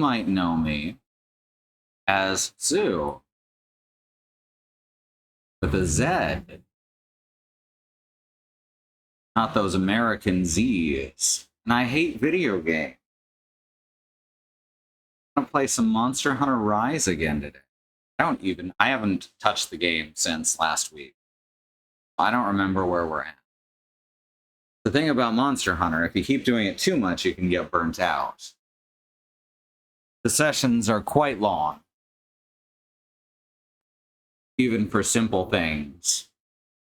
might know me as Zoo with a Z. Not those American Z's. And I hate video games. I'm gonna play some Monster Hunter Rise again today. I haven't touched the game since last week. I don't remember where we're at. The thing about Monster Hunter, if you keep doing it too much, you can get burnt out. The sessions are quite long. Even for simple things.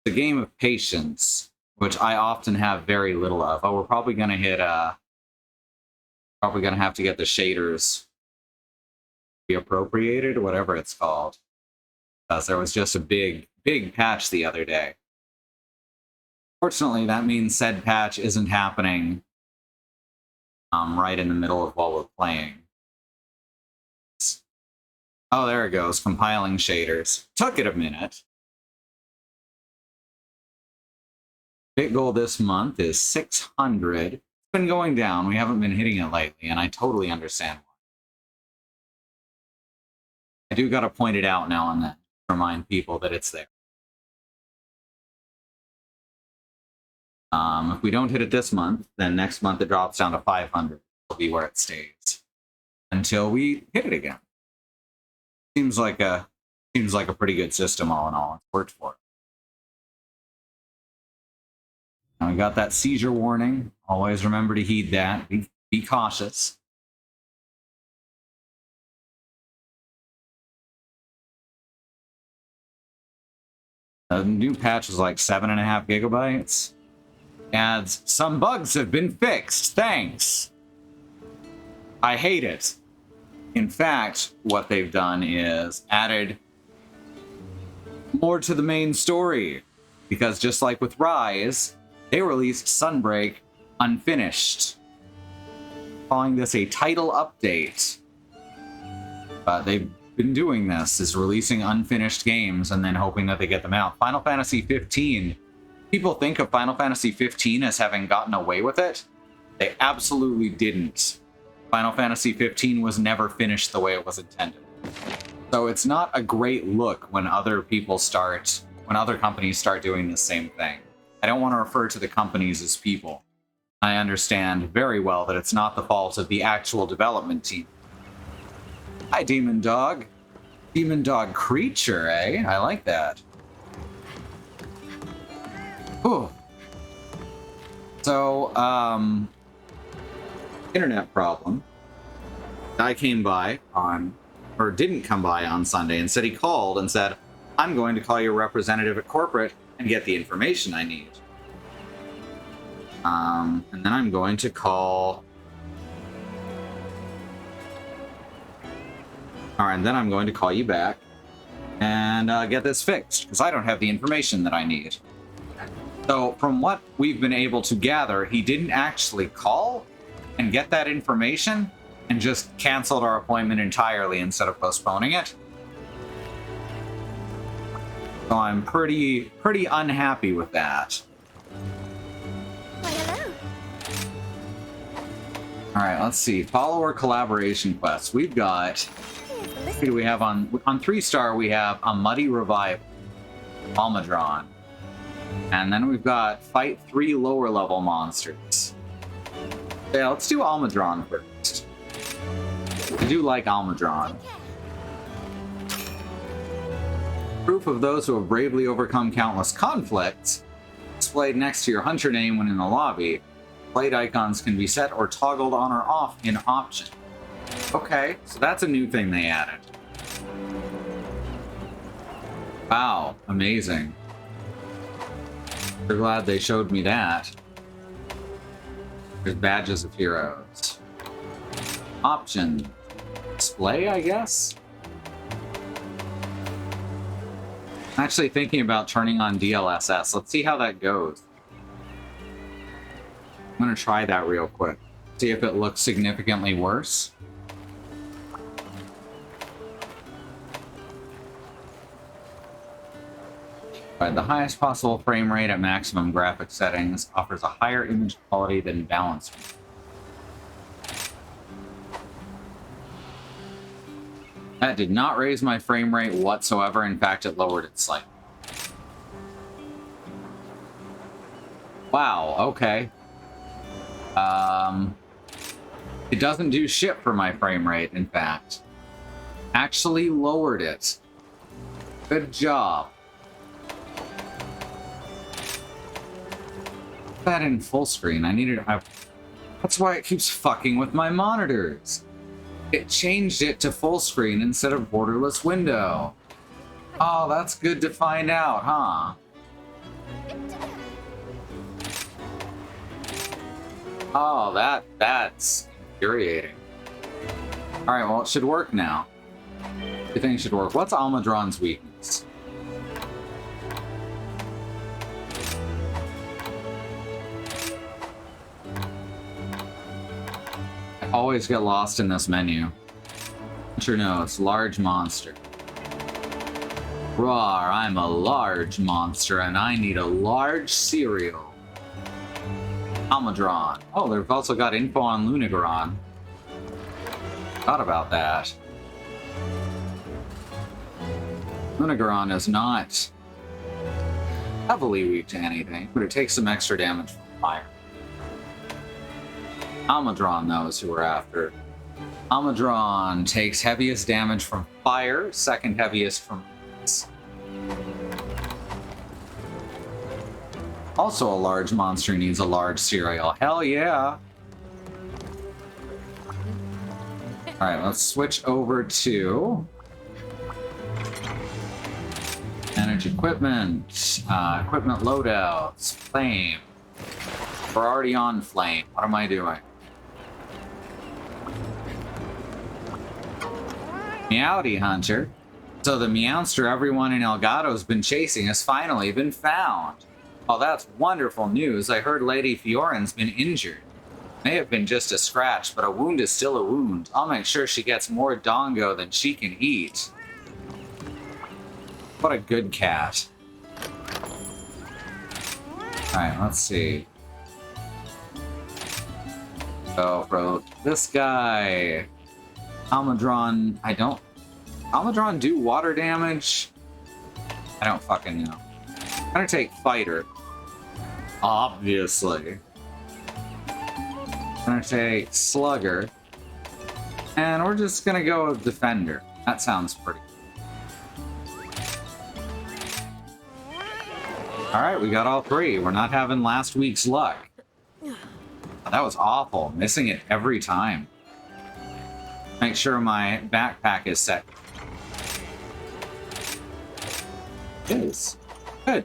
It's a game of patience, which I often have very little of. Oh, we're probably gonna hit, probably gonna have to get the shaders appropriated, whatever it's called. Because there was just a big patch the other day. Fortunately, that means said patch isn't happening right in the middle of while we're playing. Oh, there it goes, compiling shaders. Took it a minute. Big goal this month is 600. It's been going down. We haven't been hitting it lately, and I totally understand why. I do gotta point it out now and then to remind people that it's there. If we don't hit it this month, then next month it drops down to 500. It'll be where it stays until we hit it again. Seems like a pretty good system all in all. It's worked for it. Now we got that seizure warning. Always remember to heed that. Be cautious. The new patch is like 7.5 gigabytes. Adds, some bugs have been fixed, thanks. I hate it. In fact, what they've done is added more to the main story. Because just like with Rise, they released Sunbreak unfinished. Calling this a title update. They've been doing this, is releasing unfinished games and then hoping that they get them out. Final Fantasy 15. People think of Final Fantasy 15 as having gotten away with it. They absolutely didn't. Final Fantasy 15 was never finished the way it was intended. So it's not a great look when other companies start doing the same thing. I don't want to refer to the companies as people. I understand very well that it's not the fault of the actual development team. Hi, Demon Dog. Demon Dog creature, eh? I like that. Ooh. So, internet problem. Guy came by didn't come by on Sunday. Instead, he called and said, I'm going to call your representative at corporate and get the information I need. And then I'm going to call... Alright, and then I'm going to call you back and get this fixed, because I don't have the information that I need. So, from what we've been able to gather, he didn't actually call and get that information and just canceled our appointment entirely instead of postponing it. So I'm pretty unhappy with that. Why, hello. Alright, let's see. Follower collaboration quests. We've got... What do we have on 3-star? We have a Muddy Revival, Almadron. And then we've got fight 3 lower level monsters. Yeah, let's do Almadron first. I do like Almadron. Proof of those who have bravely overcome countless conflicts. Displayed next to your hunter name when in the lobby. Blade icons can be set or toggled on or off in option. Okay, so that's a new thing they added. Wow, amazing. We're glad they showed me that. There's badges of heroes. Option. Display, I guess? I'm actually thinking about turning on DLSS. Let's see how that goes. I'm gonna try that real quick. See if it looks significantly worse. The highest possible frame rate at maximum graphic settings offers a higher image quality than balanced. That did not raise my frame rate whatsoever. In fact, it lowered it slightly. Wow, okay. It doesn't do shit for my frame rate, in fact. Actually lowered it. Good job. Put that in full screen. I needed... That's why it keeps fucking with my monitors. It changed it to full screen instead of borderless window. Oh, that's good to find out, huh? Oh, that's infuriating. Alright, well, it should work now. Everything should work. What's Almudron's weakness? I always get lost in this menu. Monster notes, large monster. Rawr, I'm a large monster and I need a large cereal. Almudron. Oh, they've also got info on Lunagaron. Thought about that. Lunagaron is not heavily weak to anything, but it takes some extra damage from fire. Almudron knows who we're after. Almudron takes heaviest damage from fire, second heaviest from ice. Also a large monster needs a large cereal. Hell yeah! Alright, let's switch over to... manage equipment, equipment loadouts, flame. We're already on flame. What am I doing? Meowdy Hunter. So the Meowster everyone in Elgato's been chasing has finally been found. Oh, that's wonderful news. I heard Lady Fioren's been injured. May have been just a scratch, but a wound is still a wound. I'll make sure she gets more dongo than she can eat. What a good cat. Alright, let's see. So, bro, this guy... Almudron, Almudron do water damage? I don't fucking know. I'm gonna take Fighter. Obviously. I'm gonna take Slugger. And we're just gonna go with Defender. That sounds pretty good. Alright, we got all three. We're not having last week's luck. That was awful. Missing it every time. Make sure my backpack is set. It is. Good.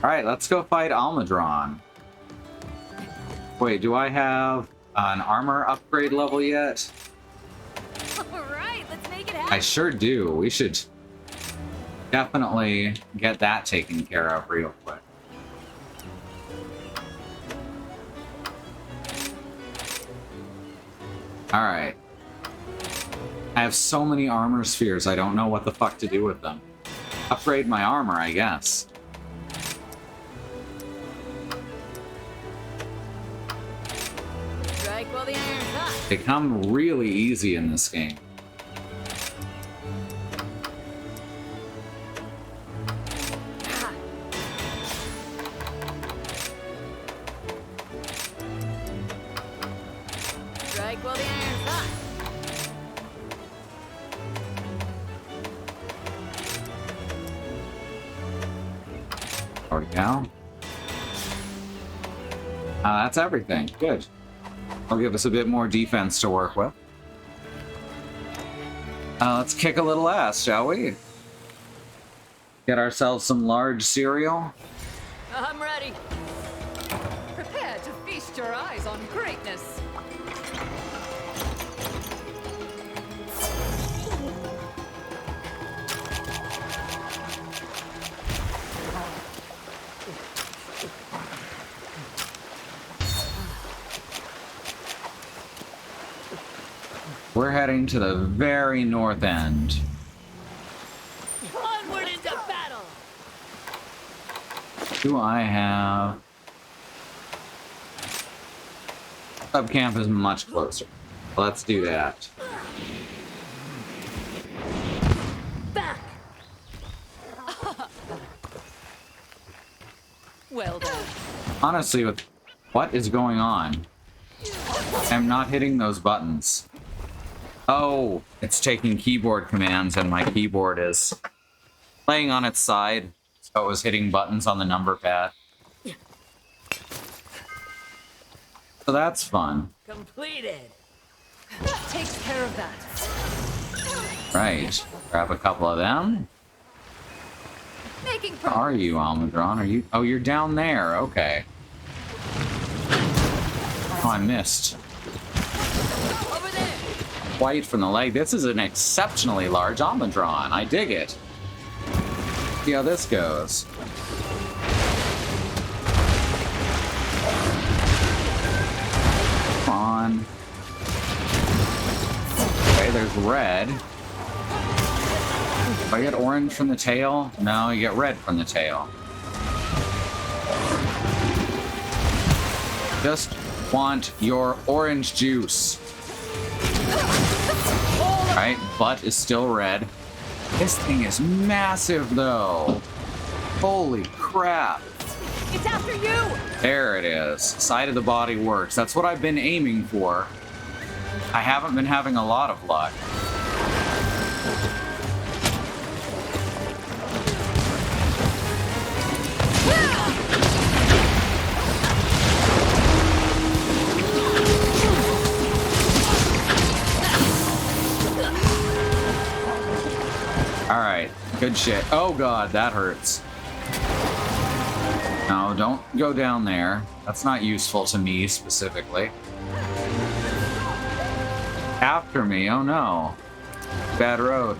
Alright, let's go fight Almudron. Wait, do I have an armor upgrade level yet? Alright, let's make it happen. I sure do. We should definitely get that taken care of real quick. Alright. I have so many armor spheres, I don't know what the fuck to do with them. Upgrade my armor, I guess. Strike while the iron's hot. They come really easy in this game. Strike while the iron's hot. There we go. That's everything. Good. That'll give us a bit more defense to work with. Let's kick a little ass, shall we? Get ourselves some large cereal. I'm ready. Prepare to feast your eyes on greatness. We're heading to the very north end. Onward into battle. Do I have... Subcamp is much closer. Let's do that. Well done. Honestly, with what is going on? I'm not hitting those buttons. Oh, it's taking keyboard commands and my keyboard is laying on its side, so it was hitting buttons on the number pad. So that's fun. Completed. That takes care of that. Right. Grab a couple of them. Making Where are you, Almudron? Are you? Oh, you're down there. Okay. Oh, I missed. over there. White from the leg. This is an exceptionally large Almudron. I dig it. See how this goes. Come on. Okay, there's red. Do I get orange from the tail? No, you get red from the tail. Just want your orange juice. Alright, butt is still red. This thing is massive, though. Holy crap. It's after you. There it is. Side of the body works. That's what I've been aiming for. I haven't been having a lot of luck. Alright, good shit. Oh god, that hurts. No, don't go down there. That's not useful to me specifically. After me, oh no. Bad road.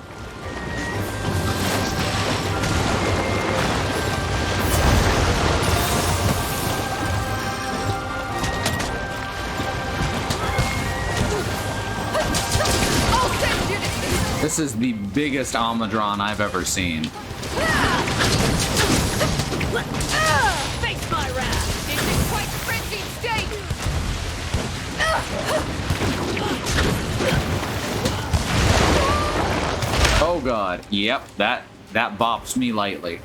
This is the biggest Almudron I've ever seen. Face my wrath. It's in quite frenzied state. Oh god, yep, that bops me lightly.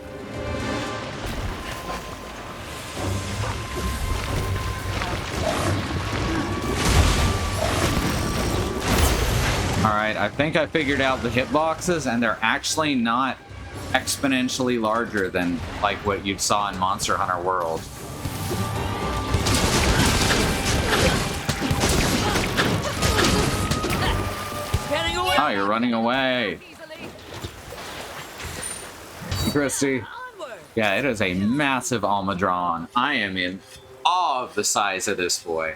Alright, I think I figured out the hitboxes, and they're actually not exponentially larger than like what you saw in Monster Hunter World. Getting away. Oh, you're running away. Christy. Onward. Yeah, it is a massive Almudron. I am in awe of the size of this boy.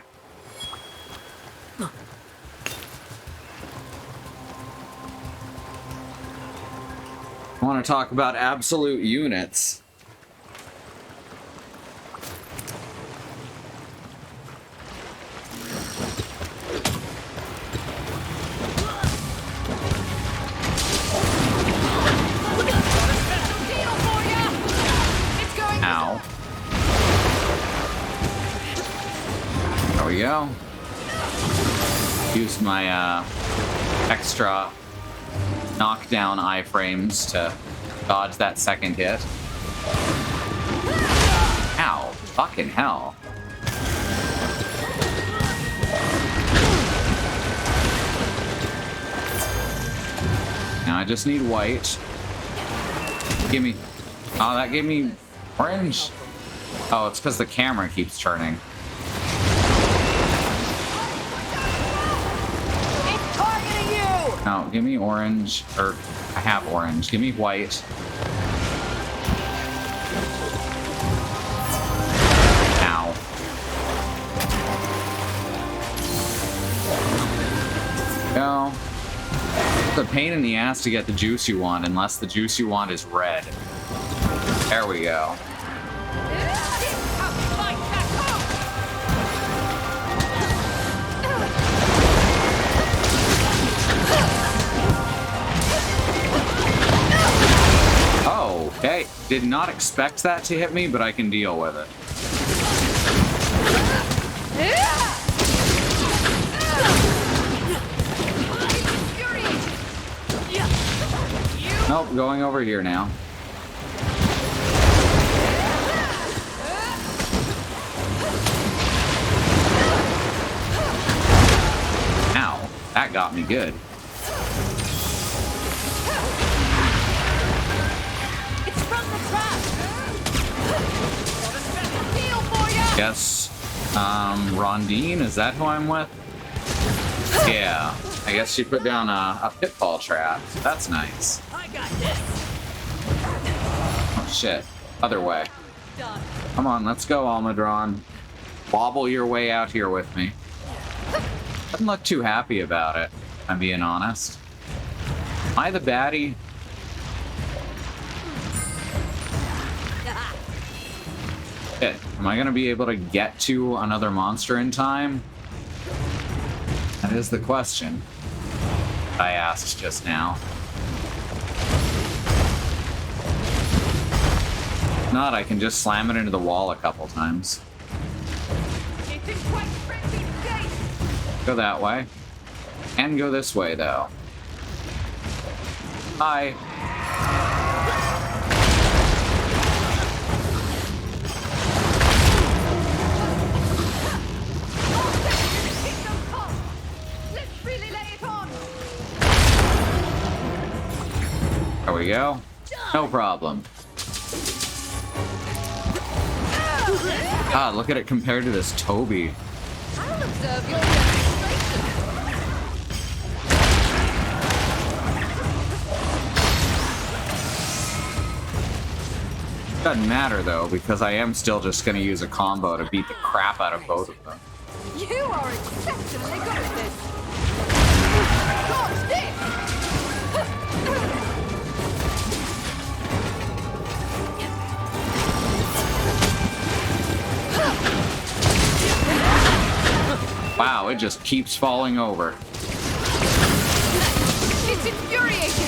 I want to talk about absolute units. Ow. There we go. Use my extra knockdown iframes to dodge that second hit. Ow. Fucking hell. Now I just need white. Give me... Oh, that gave me orange. Oh, it's because the camera keeps turning. It's targeting you. No, give me orange. Or, I have orange. Give me white. Ow. No. It's a pain in the ass to get the juice you want, unless the juice you want is red. There we go. Oh, okay. Did not expect that to hit me, but I can deal with it. Nope, going over here now. That got me good. It's from the trap. Heal for ya! Guess, Rondine, is that who I'm with? Yeah, I guess she put down a pitfall trap. That's nice. I got this. Oh shit, other way. Done. Come on, let's go, Almudron. Wobble your way out here with me. Doesn't look too happy about it, if I'm being honest. Am I the baddie? Shit, am I gonna be able to get to another monster in time? That is the question I asked just now. If not, I can just slam it into the wall a couple times. It's in quite frenzied state! Go that way. And go this way, though. Hi. Kingdom come! Let's really lay it on! There we go. No problem. God, look at it compared to this Toby. I'll observe your demonstration. Doesn't matter, though, because I am still just going to use a combo to beat the crap out of both of them. You are exceptionally good at this! Watch this! Wow, it just keeps falling over. It's infuriating!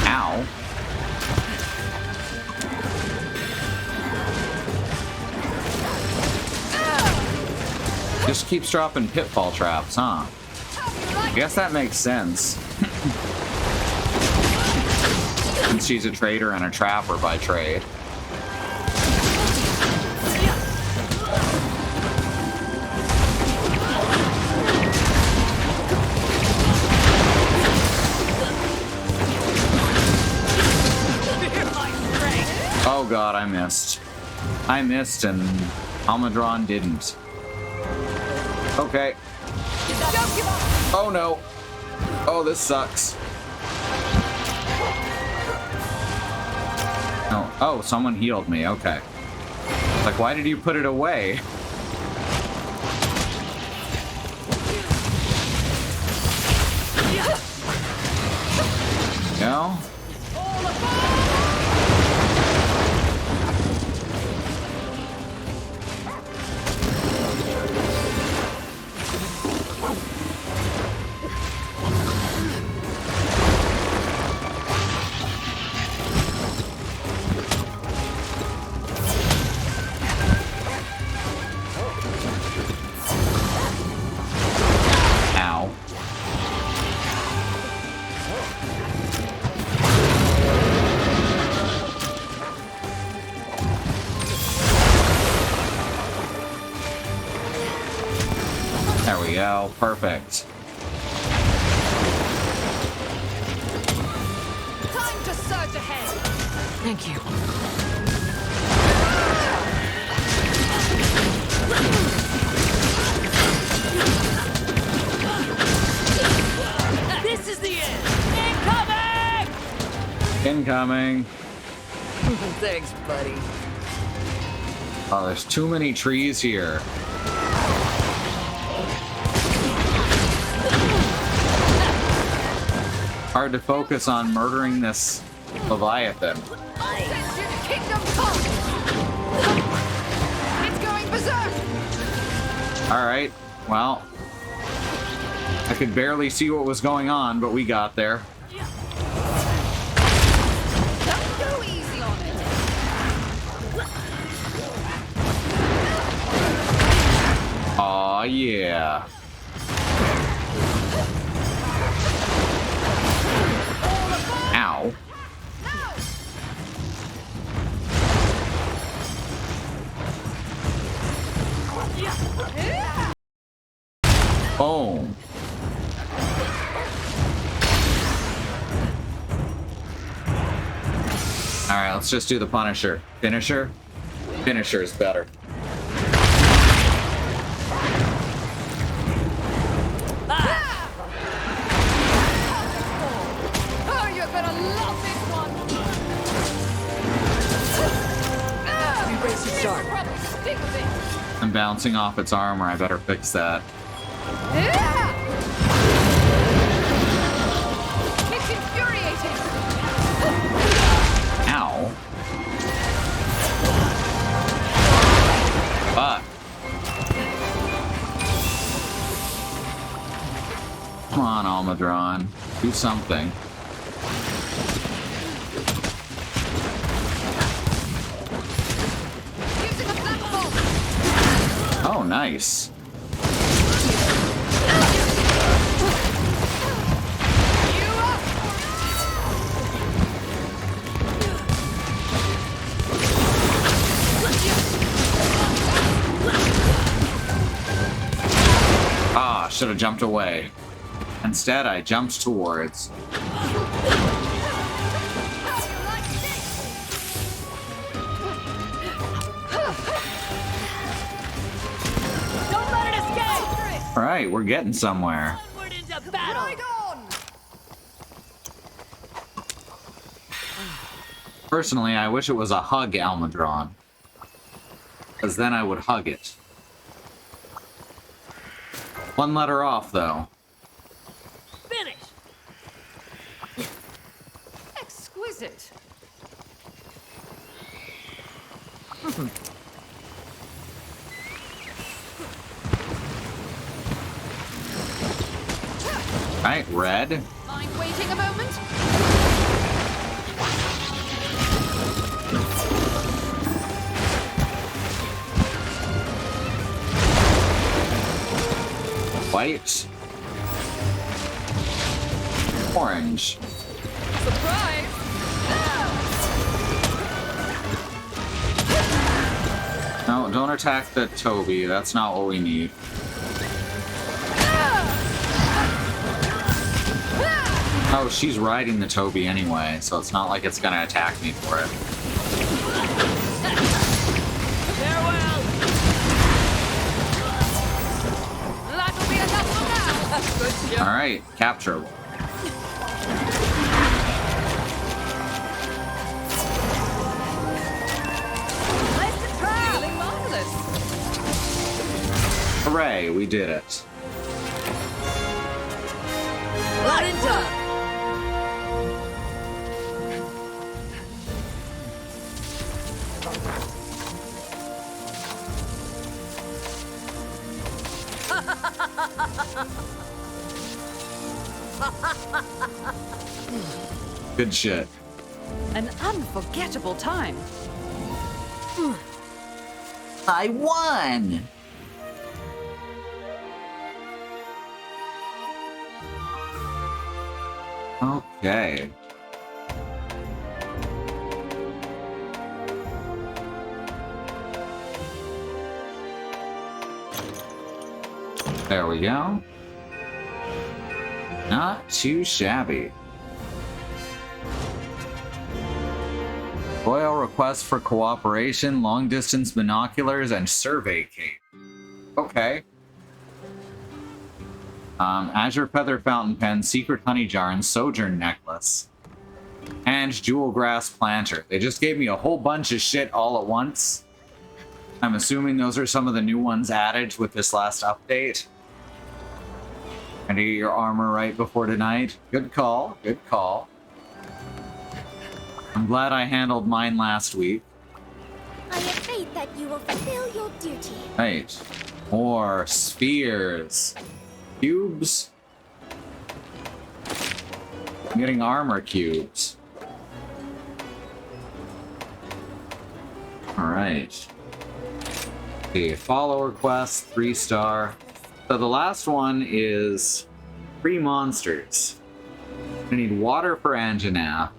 Ow. Just keeps dropping pitfall traps, huh? I guess that makes sense. Since she's a trader and a trapper by trade. Oh god, I missed. I missed and Almudron didn't. Okay. Oh no. Oh, this sucks. Oh, someone healed me. Okay. Like, why did you put it away? No? Ow. There we go. Perfect. Time to surge ahead! Thank you. This is the end. Incoming! Incoming. Thanks, buddy. Oh, there's too many trees here. Hard to focus on murdering this Leviathan. I'll send you to Kingdom Come! It's going berserk! Alright, well. I could barely see what was going on, but we got there. Don't go easy on it! Aw, yeah. Alright, let's just do the Punisher. Finisher? Finisher is better. Oh, you're gonna love this one! Brace your This sharp. will probably stick with it. I'm bouncing off its armor. I better fix that. It's infuriating! Ow. Fuck. Come on, Almadron. Do something. Using a black bolt! Oh, nice. You up! Ah, should have jumped away. Instead, I jumped towards. Don't let it escape! Alright, we're getting somewhere. Onward into battle! Right on! Personally, I wish it was a hug Almadron. Because then I would hug it. One letter off, though. Finish! Exquisite! Right, red. Mind waiting a moment? White. Orange. Surprise! No, don't attack the Toby. That's not what we need. Oh, she's riding the Toby anyway, so it's not like it's gonna attack me for it. Farewell! That'll be enough for now! Good job. Alright, capture. Feeling marvelous! Hooray, we did it. Not in time! Good shit. An unforgettable time. I won! Okay. There we go. Not too shabby. Royal request for cooperation, long-distance binoculars, and survey cape. Okay. Azure Feather Fountain Pen, Secret Honey Jar, and Sojourn Necklace. And Jewel Grass Planter. They just gave me a whole bunch of shit all at once. I'm assuming those are some of the new ones added with this last update. And to get your armor right before tonight. Good call, good call. I'm glad I handled mine last week. I have faith that you will fulfill your duty. Right. More spheres. Cubes. I'm getting armor cubes. Alright. Okay, follow request, 3-star. So the last one is 3 monsters. I need water for Anjanath,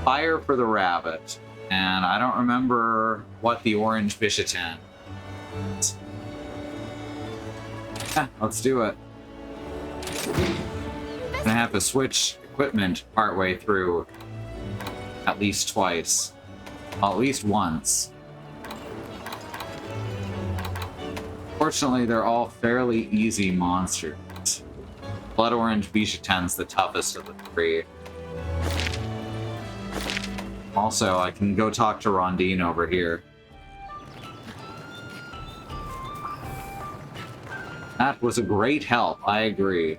fire for the rabbit, and I don't remember what the orange Bishitan is. Yeah, let's do it. I'm gonna have to switch equipment partway through. At least twice. Well, at least once. Fortunately, they're all fairly easy monsters. Blood Orange Bishaten's the toughest of the three. Also, I can go talk to Rondine over here. That was a great help, I agree.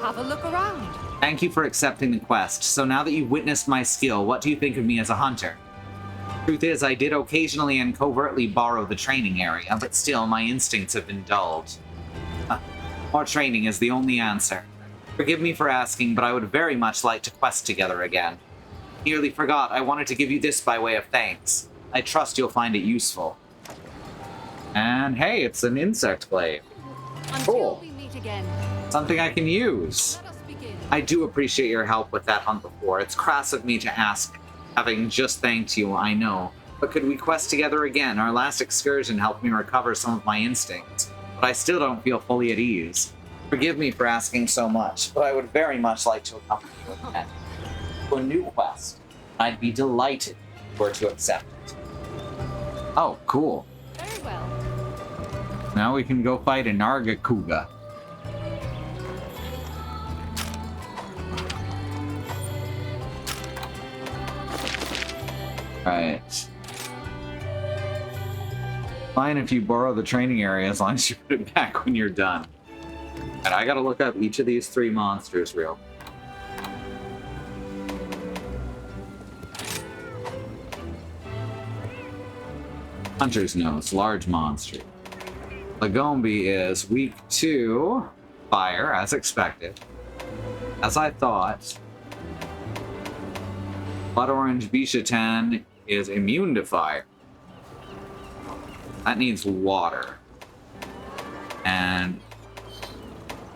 Have a look around. Thank you for accepting the quest. So now that you've witnessed my skill, what do you think of me as a hunter? Truth is, I did occasionally and covertly borrow the training area, but still, my instincts have been dulled. More training is the only answer. Forgive me for asking, but I would very much like to quest together again. Nearly forgot, I wanted to give you this by way of thanks. I trust you'll find it useful. And hey, it's an insect glaive. Until Cool. we meet again. Something I can use. Let us begin. I do appreciate your help with that hunt before. It's crass of me to ask, having just thanked you, I know. But could we quest together again? Our last excursion helped me recover some of my instincts, but I still don't feel fully at ease. Forgive me for asking so much, but I would very much like to accompany you again. To a new quest. I'd be delighted if you were to accept it. Oh, cool. Very well. Now we can go fight a Nargacuga. Right. Fine if you borrow the training area as long as you put it back when you're done. And I gotta look up each of these three monsters real. Hunter's Nose, large monster. Lagombi is weak to fire, as expected. As I thought. Blood Orange Bishaten is immune to fire. That needs water. And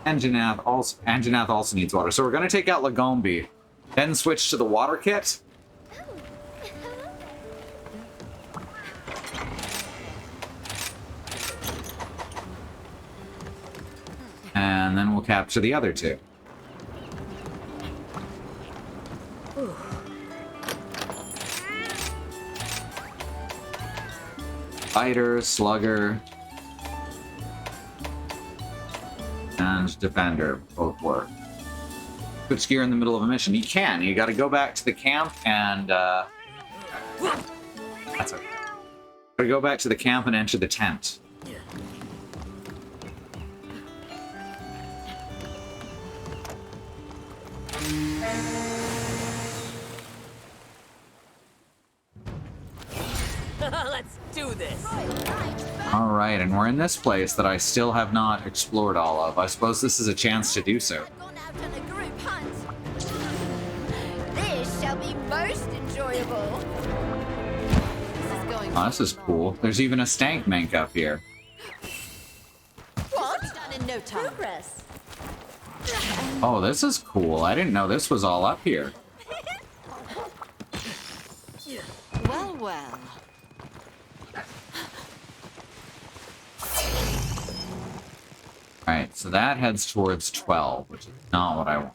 Anjanath also needs water. So we're going to take out Lagombi, then switch to the water kit. And then we'll capture the other two. Fighter, Slugger, and Defender both work. Switch gear in the middle of a mission. You can. You got to go back to the camp and... That's okay. Got to go back to the camp and enter the tent. Let's do this. Alright, and we're in this place that I still have not explored all of. I suppose this is a chance to do so. Gone out on a group hunt. This shall be most enjoyable. This is going Oh, this is cool. There's even a stank mank up here. What? done in no time. Progress. Oh, this is cool. I didn't know this was all up here. Well, well. Alright, so that heads towards 12, which is not what I want.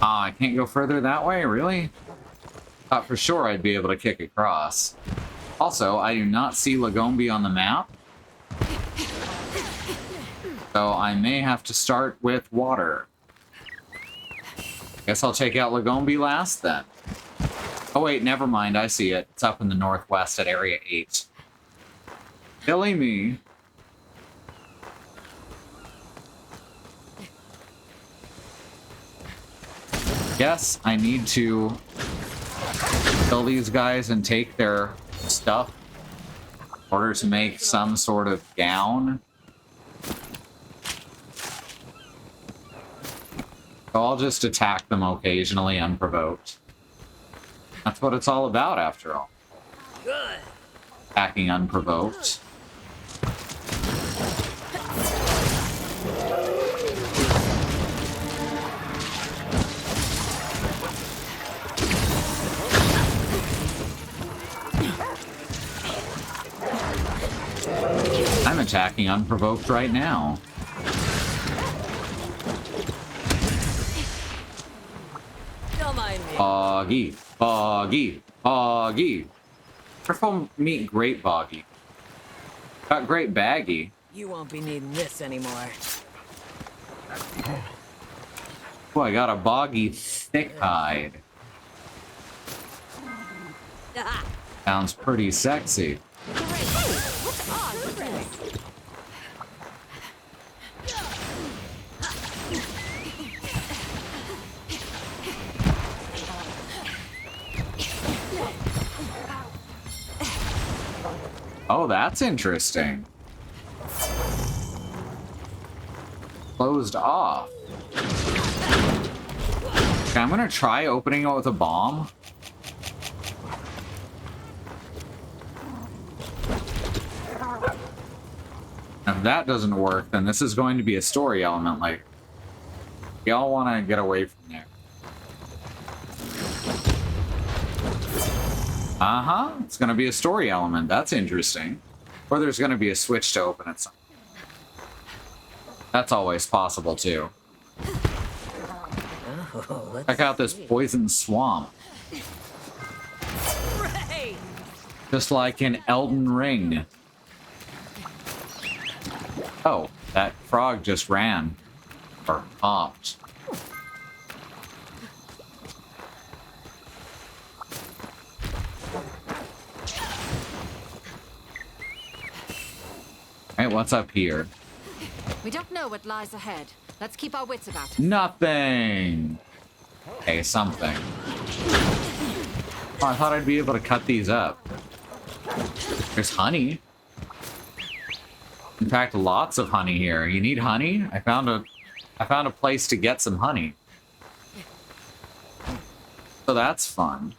Ah, I can't go further that way? Really? Thought for sure I'd be able to kick across. Also, I do not see Lagombi on the map. So I may have to start with water. Guess I'll take out Lagombi last then. Oh wait, never mind, I see it. It's up in the northwest at Area 8. Silly me. Yes, I need to kill these guys and take their stuff in order to make some sort of gown. So I'll just attack them occasionally unprovoked. That's what it's all about, after all. Good. Attacking unprovoked. I'm attacking unprovoked right now. Dumb idea. behind me. Boggy, Boggy, Boggy. Careful, meet Great Boggy. Got Great Baggy. You won't be needing this anymore. Oh, I got a Boggy Thick Hide. Ah, Sounds pretty sexy. What's odd with this? Oh, that's interesting. Closed off. Okay, I'm gonna try opening it with a bomb. If that doesn't work, then this is going to be a story element. Like, y'all want to get away from there. Uh-huh. It's going to be a story element. That's interesting. Or there's going to be a switch to open it. That's always possible, too. oh, let's Check out this poison swamp. Right. Just like in Elden Ring. Oh, that frog just ran. Or hopped. Alright, what's up here? We don't know what lies ahead. Let's keep our wits about us. Nothing! Okay, something. Oh, I thought I'd be able to cut these up. There's honey. In fact, lots of honey here. You need honey? I found a place to get some honey. So that's fun.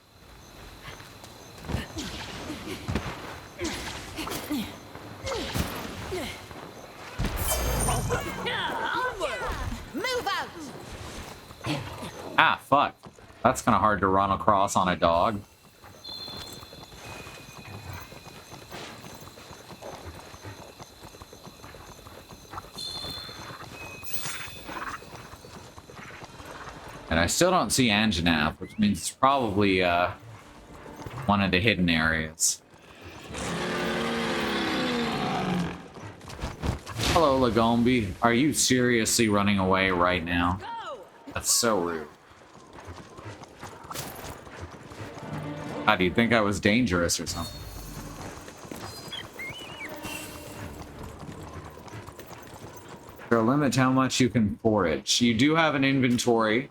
Move out! Ah, fuck. That's kind of hard to run across on a dog. And I still don't see Anjanath, which means it's probably one of the hidden areas. Hello, Lagombi. Are you seriously running away right now? That's so rude. God, do you think I was dangerous or something? Is there a limit to how much you can forage? You do have an inventory.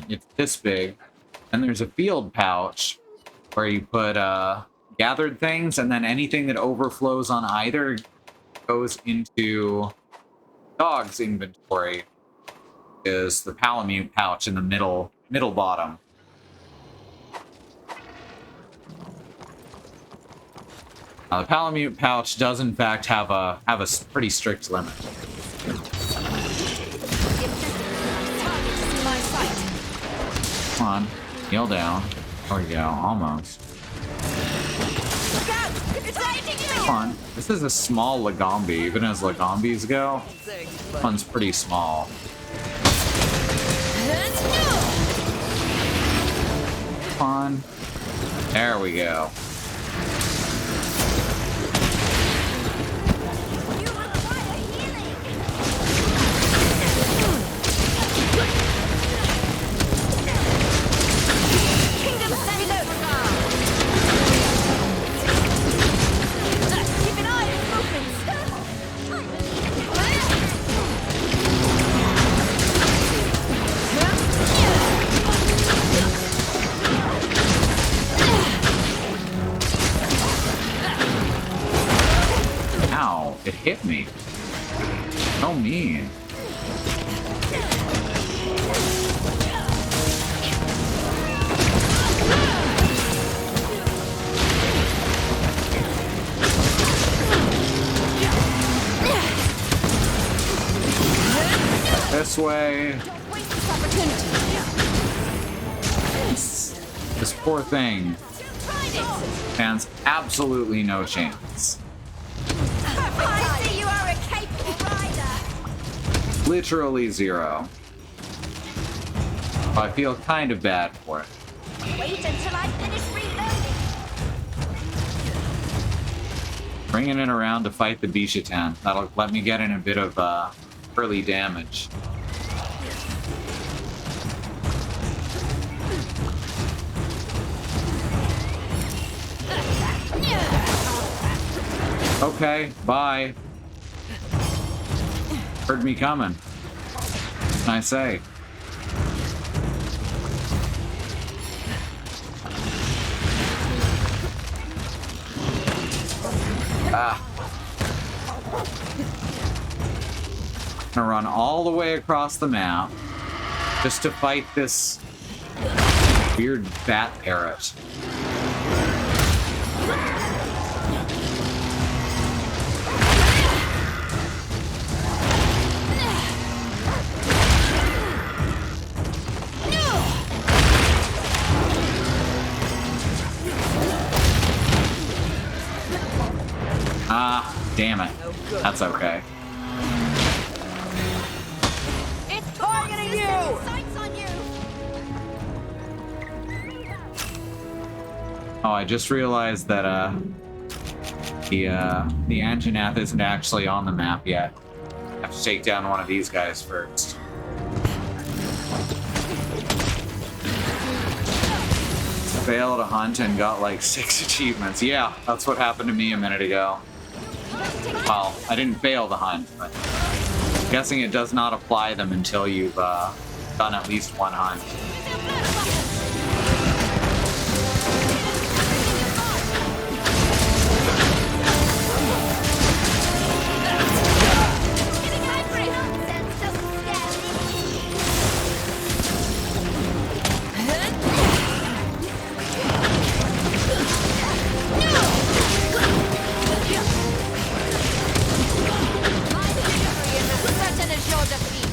It's this big. And there's a field pouch where you put gathered things, and then anything that overflows on either goes into dog's inventory. Is the palamute pouch in the middle bottom. The palamute pouch does in fact have a pretty strict limit. Come on, kneel down. There we go, almost. Come on, this is a small Lagombi, even as Lagombis go. This one's pretty small. Come on. There we go. Ow, it hit me. So mean. This way. This poor thing stands absolutely no chance. I see you are a capable rider. Literally zero. I feel kind of bad for it. Wait until I finish reloading. Bringing it around to fight the Bishitan. That'll let me get in a bit of early damage. Okay, bye. Heard me coming. What can I say? Ah. I'm gonna run all the way across the map just to fight this weird bat parrot. Ah, damn it. That's okay. It's targeting you! Sights on you. Oh, I just realized that the Anjanath isn't actually on the map yet. I have to take down one of these guys first. Failed a hunt and got like 6 achievements. Yeah, that's what happened to me a minute ago. Well, I didn't fail the hunt, but I'm guessing it does not apply them until you've done at least one hunt. Nonsense doesn't scare Certain is your defeat.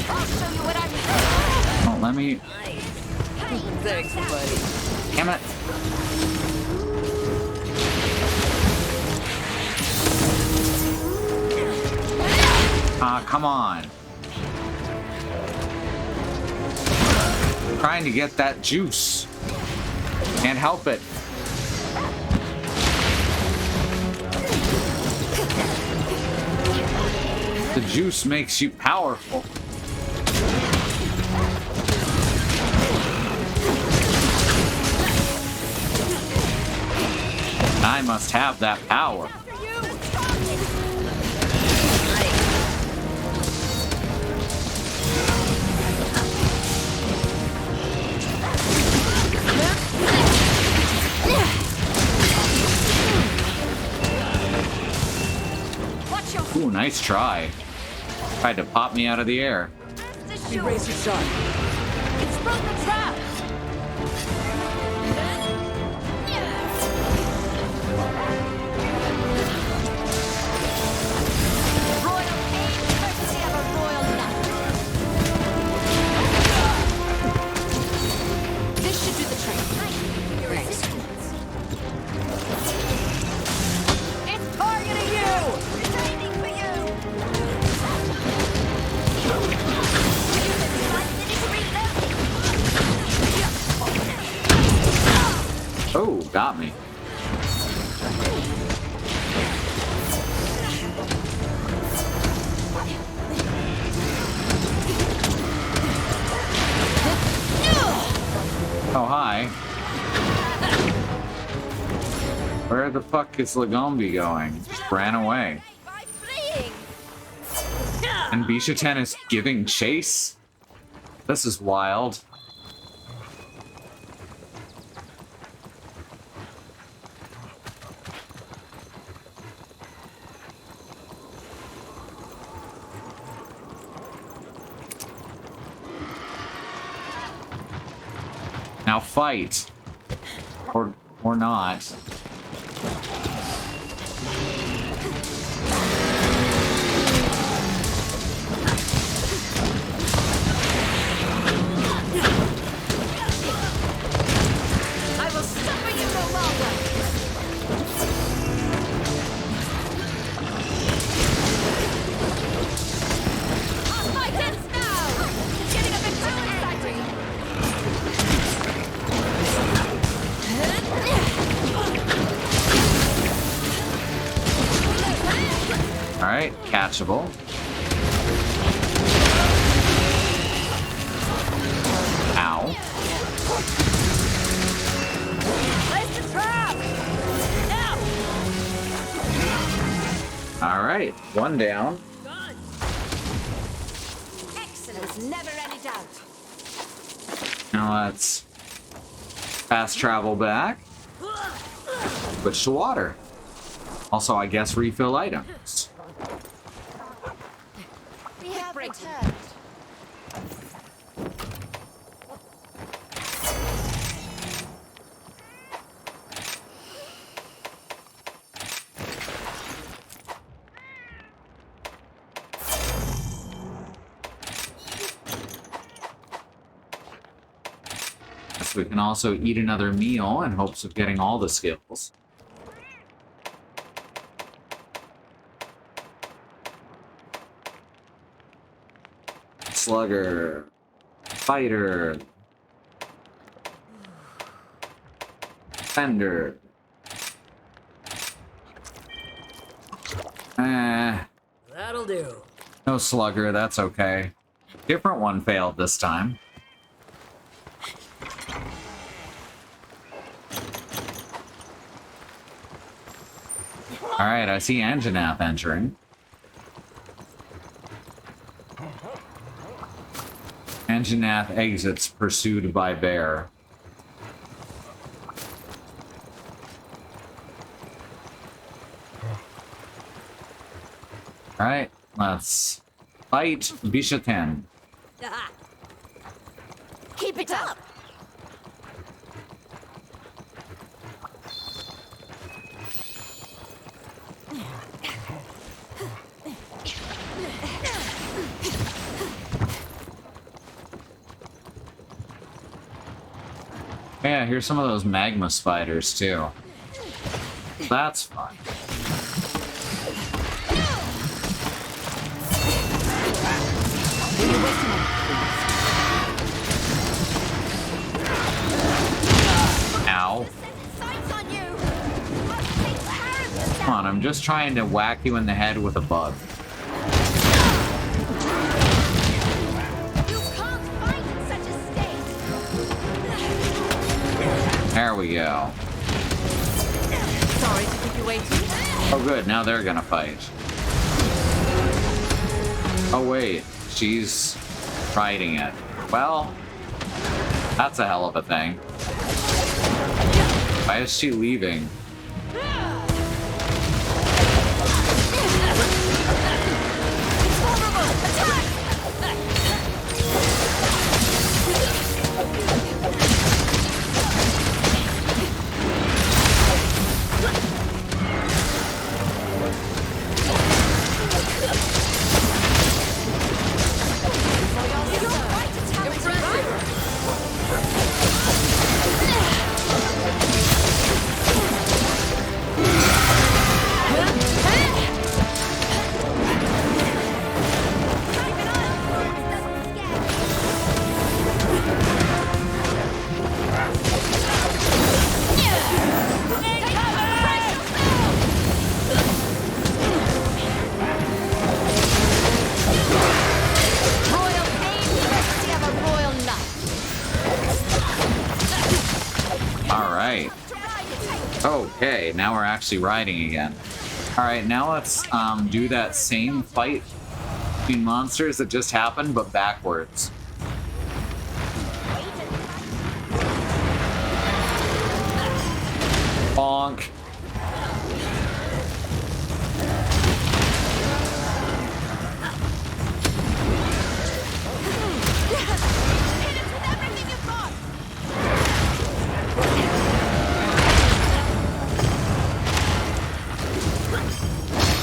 I'll show you what I'm. Oh, let me. Thanks, buddy. Damn it. Ah, come on. I'm trying to get that juice. Can't help it. The juice makes you powerful. I must have that power. Ooh, nice try. Tried to pop me out of the air. Erase your shot. It's from the trap. Royal aid, courtesy of a royal knight. This should do the trick. It's targeting you. It's aiming for you. Oh, got me. Oh, hi. Where the fuck is Lagombi going? Just ran away. By fleeing. And Bishitan is giving chase? This is wild. Now fight. Or not. I will suffer you no longer. Alright, catchable. Ow. Place the trap! Now! Alright, one down. Done! Excellent. Never any doubt. Now let's fast travel back. Switch to water. Also, I guess refill items. We have returned. So we can also eat another meal in hopes of getting all the skills. Slugger. Fighter. Fender. That'll do. No slugger, that's okay. Different one failed this time. Alright, I see Anjanath entering. Anjanath exits, pursued by Bear. Alright, let's fight Bishaten. Ah, Keep it up. Yeah, here's some of those magma spiders too. That's fun. Ow. Sights on you. Must take care of yourself. Come on, I'm just trying to whack you in the head with a bug. You can't fight in such a state. There we go. sorry to keep you waiting. Oh good, now they're gonna fight. Oh wait, she's riding it. Well, that's a hell of a thing. Why is she leaving? Okay, now we're actually riding again. Alright, now let's do that same fight between monsters that just happened, but backwards. Bonk.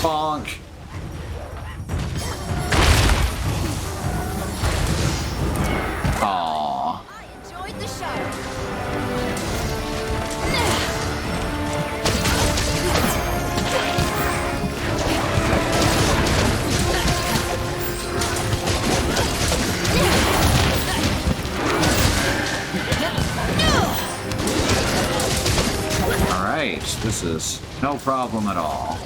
Bonk. Aww. I enjoyed the show. Alright, this is no problem at all.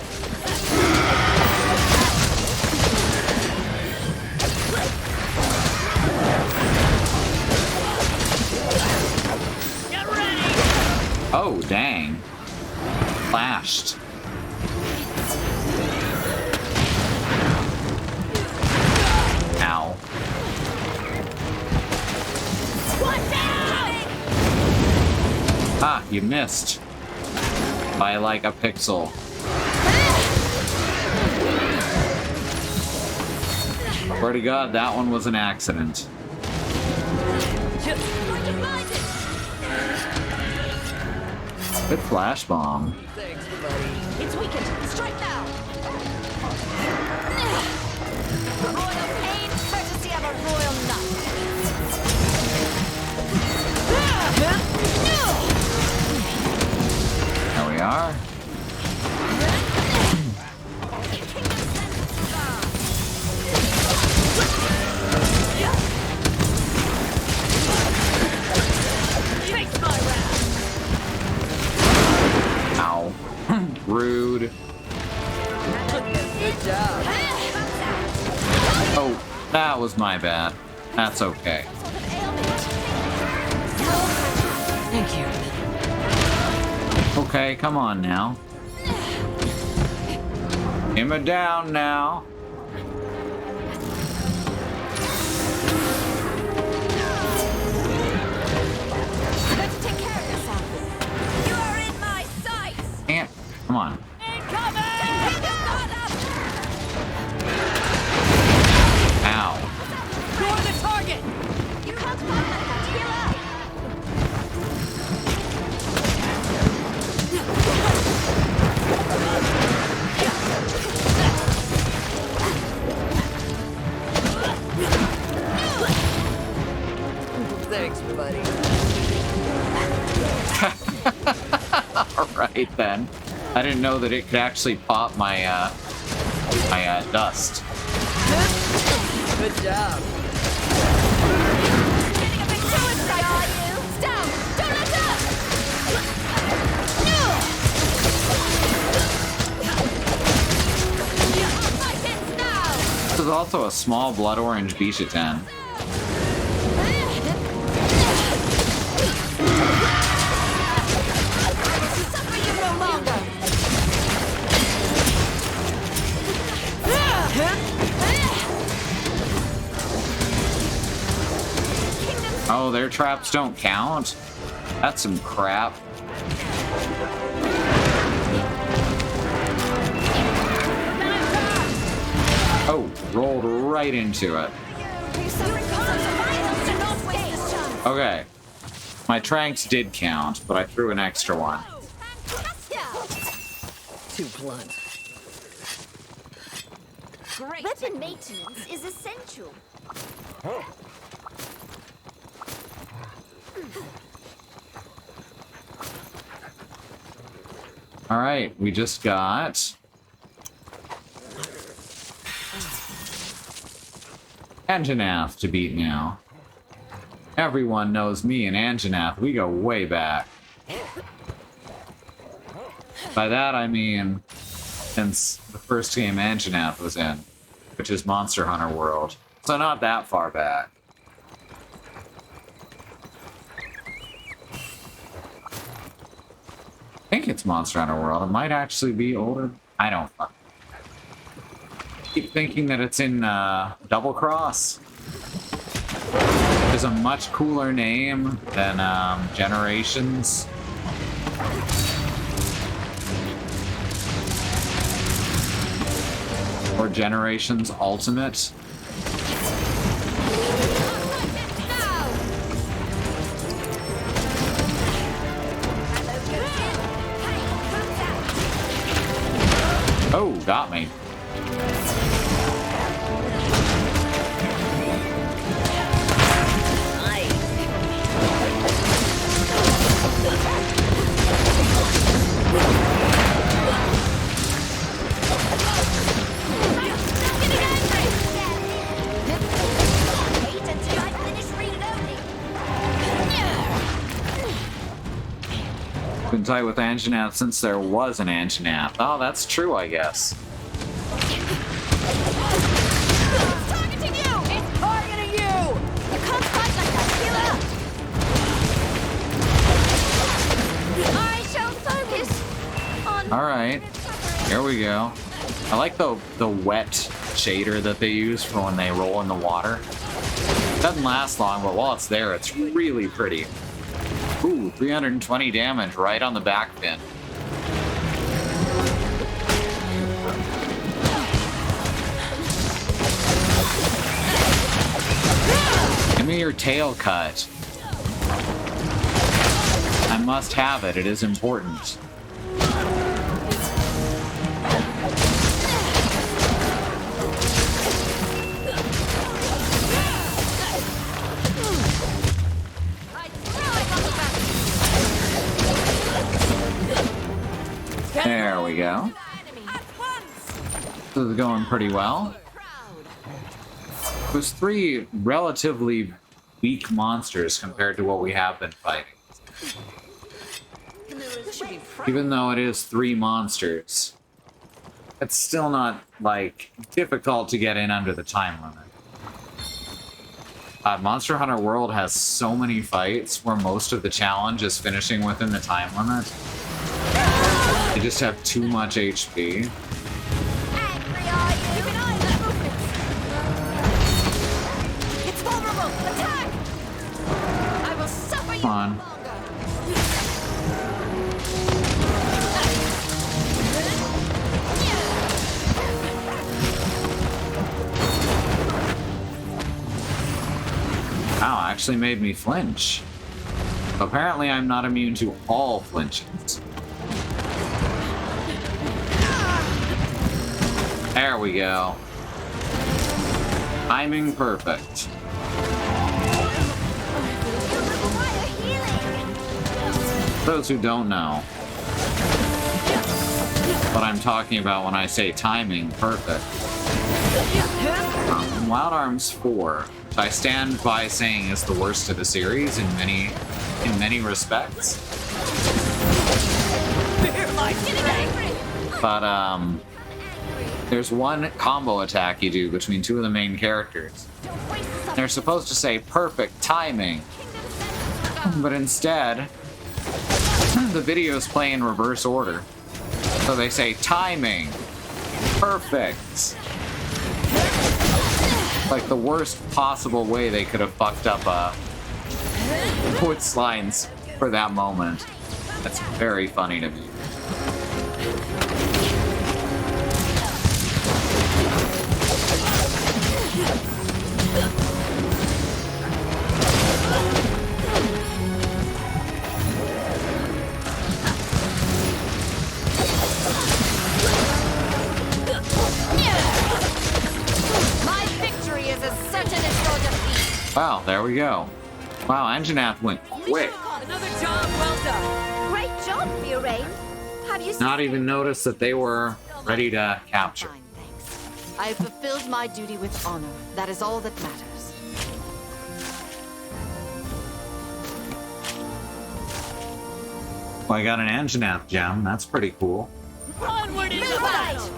Oh, dang. Flashed. Ow. Ah, you missed. By like a pixel. Swear to God, that one was an accident. Good flash bomb. Thanks, buddy. It's weakened. Strike now. Royal pain, courtesy of a royal knight. There we are. Face my wrath. Ow. Rude. Good job. Oh, that was my bad. That's okay. Thank you. Okay, come on now. Simmer down now. Let's take care of yourself. You are in my sights. Can't. Come on. Ow. You're the target. You can't fight like that. Heal up. Thanks, buddy. Alright then. I didn't know that it could actually pop my, dust. Good job. Getting a bit too excited, are you? Down. Don't let up. Fight it now. This is also a small blood orange Bishaten. Suffer you no longer. Oh, their traps don't count? That's some crap. Oh, rolled right into it. Okay. My tranks did count, but I threw an extra one. Too blunt. Great. Weapon maintenance is essential. Alright, we just got Anjanath to beat now. Everyone knows me and Anjanath. We go way back. By that I mean since the first game Anjanath was in, which is Monster Hunter World. So not that far back. I think it's Monster Hunter World. It might actually be older. I don't fucking keep thinking that it's in Double Cross. It's a much cooler name than Generations. Or Generations Ultimate. Oh, got me. Been tight with Anjanath since there was an Anjanath. Oh, that's true, I guess. Targeting you! It's targeting you! You can't fight like that! Heal up! Alright. Here we go. I like the wet shader that they use for when they roll in the water. It doesn't last long, but while it's there, it's really pretty. Ooh, 320 damage right on the back fin. Give me your tail cut. I must have it. It is important. There we go. This is going pretty well. There's 3 relatively weak monsters compared to what we have been fighting. Even though it is 3 monsters, it's still not, like, difficult to get in under the time limit. Monster Hunter World has so many fights where most of the challenge is finishing within the time limit. They just have too much HP. Angry are you? Keep an eye on that movement. It's vulnerable. Attack! I will suffer you Come on. no longer. Wow, actually made me flinch. Apparently I'm not immune to all flinches. There we go. Timing perfect. Those who don't know what I'm talking about when I say timing perfect. Wild Arms 4, which I stand by saying is the worst of the series in many respects. But there's one combo attack you do between 2 of the main characters. They're supposed to say perfect timing, but instead the videos play in reverse order. So they say timing perfect. Like the worst possible way they could have fucked up voice lines for that moment. That's very funny to me. My victory is as certain as your defeat. Wow, there we go. Wow, Anjanath went quick. Another job well done. Great job, Fiorraine. Have you Not even noticed that they were ready to capture. Fine, thanks. I have fulfilled my duty with honor. That is all that matters. Well, I got an Anjanath gem. That's pretty cool. Onward and Move fight! out!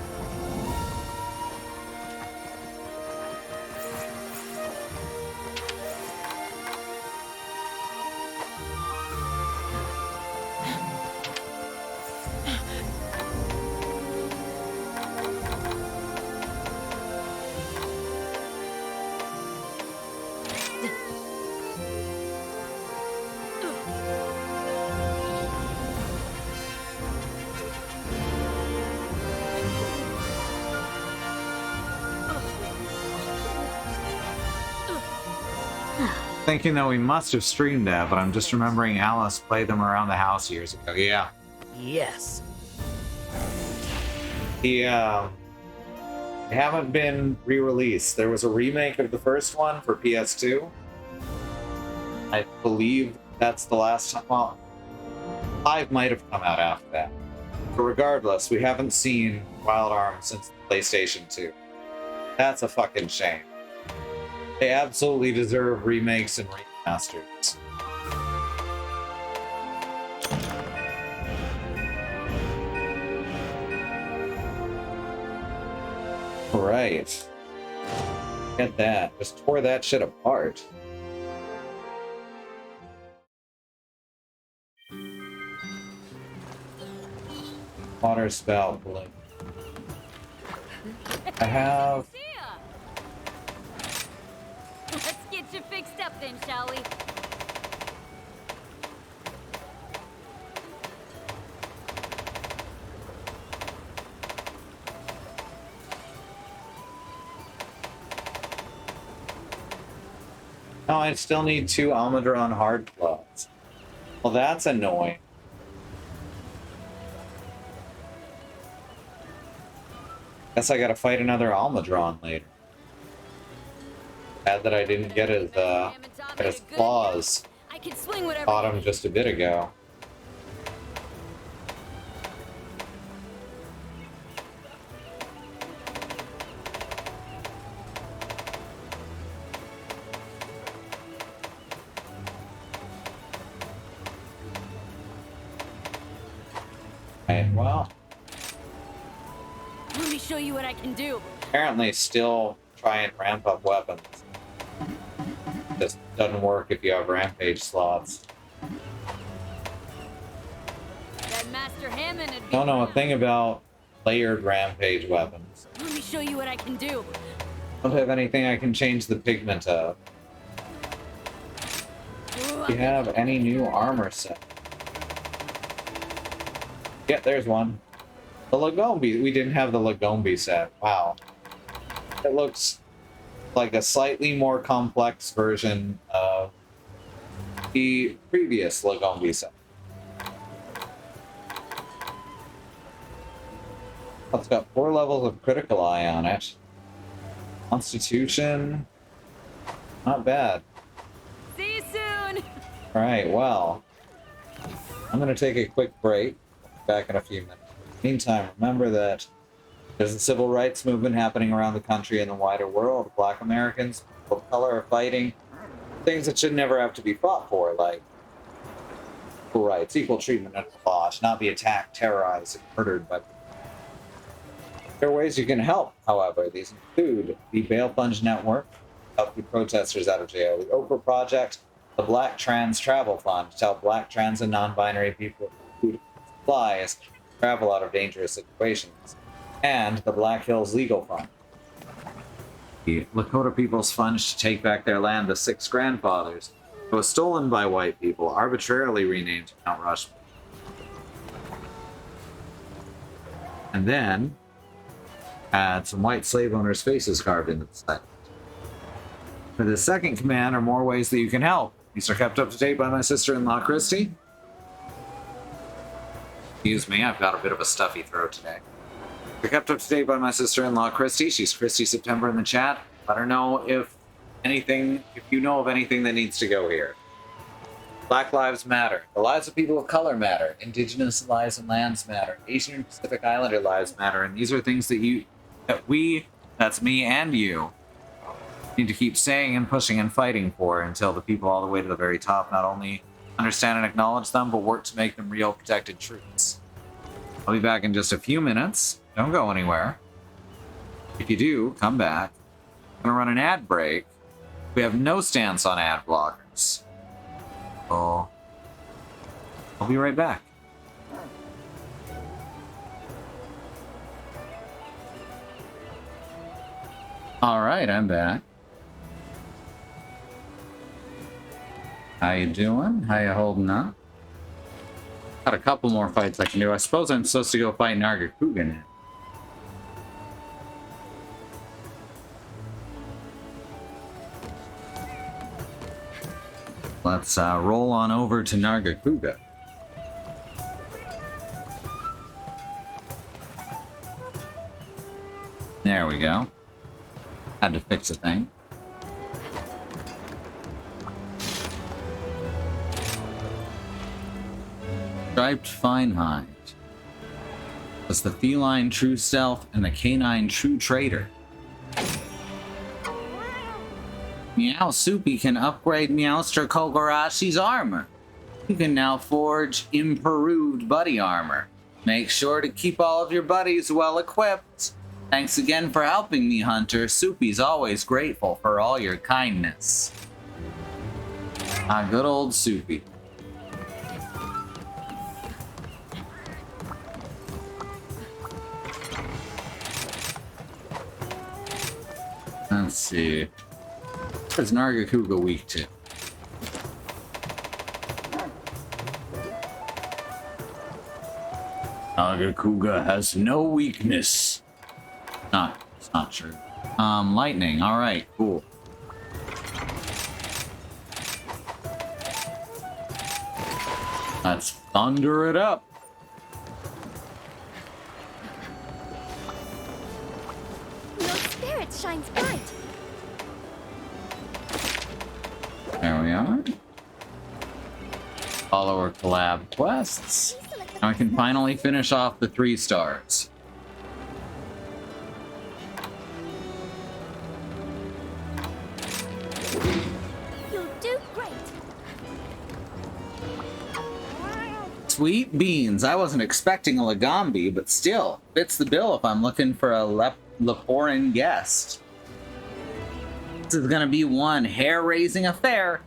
Thinking that we must have streamed that, but I'm just remembering Alice played them around the house years ago. Yeah. Yes. They haven't been re-released. There was a remake of the first one for PS2. I believe that's the last time. Well, 5 might have come out after that. But regardless, we haven't seen Wild Arms since PlayStation 2. That's a fucking shame. They absolutely deserve remakes and remasters. Alright. Get that. Just tore that shit apart. Water spout balloon. I have. Let's get you fixed up then, shall we? No, I still need 2 Almudron hard claws. Well, that's annoying. Guess I gotta fight another Almudron later. Bad that I didn't get his claws. I can swing whatever. Caught him just a bit ago. Right, well, Let me show you what I can do. apparently still try and ramp up weapons. Just doesn't work if you have rampage slots. That Master Hammond would be Don't know a proud. thing about layered rampage weapons. Let me show you what I can do. Don't have anything I can change the pigment of. Do you have any new armor set? Yeah, there's one. The Lagombi. We didn't have the Lagombi set. Wow. It looks like a slightly more complex version of the previous Lagombi set. It's got 4 levels of critical eye on it. Constitution. Not bad. See you soon. Alright, well. I'm going to take a quick break. Back in a few minutes. Meantime, remember that there's a civil rights movement happening around the country and the wider world. Black Americans, people of color are fighting things that should never have to be fought for, like equal rights, equal treatment under the law, should not be attacked, terrorized, and murdered by. There are ways you can help, however. These include the Bail Funds Network, help the protesters out of jail, the Oprah Project, the Black Trans Travel Fund, to help Black trans and non-binary people food supplies travel out of dangerous situations, and the Black Hills Legal Fund. The Lakota People's Fund to take back their land, the 6 grandfathers. It was stolen by white people, arbitrarily renamed Mount Rushmore. And then had some white slave owners' faces carved into the site. For the second command are more ways that you can help. These are kept up to date by my sister-in-law, Christy. Excuse me, I've got a bit of a stuffy throat today. They're kept up to date by my sister-in-law, Christy. She's Christy September in the chat. Let her know if you know of anything that needs to go here. Black lives matter. The lives of people of color matter. Indigenous lives and lands matter. Asian and Pacific Islander lives matter. And these are things that's me and you, need to keep saying and pushing and fighting for until the people all the way to the very top not only understand and acknowledge them, but work to make them real protected truths. I'll be back in just a few minutes. Don't go anywhere. If you do, come back. I'm gonna run an ad break. We have no stance on ad blockers. So I'll be right back. All right, I'm back. How you doing? How you holding up? Got a couple more fights I can do. I suppose I'm supposed to go fight Nargacuga now. Let's roll on over to Nargacuga. There we go. Had to fix a thing. Striped fine hide. That's the feline true self and the canine true traitor. Meow Soupy can upgrade Meowster Kogarashi's armor. You can now forge improved buddy armor. Make sure to keep all of your buddies well equipped. Thanks again for helping me, Hunter. Soupy's always grateful for all your kindness. Good old Soupy. Let's see. What is Nargacuga weak to? Nargacuga has no weakness. It's not true. Lightning. All right, cool. Let's thunder it up. Your spirit shines bright. There we are. Follower collab quests. Now I can finally finish off the 3 stars. You'll do great. Sweet beans. I wasn't expecting a Lagambi, but still, fits the bill if I'm looking for a Leporin guest. This is gonna be one hair-raising affair,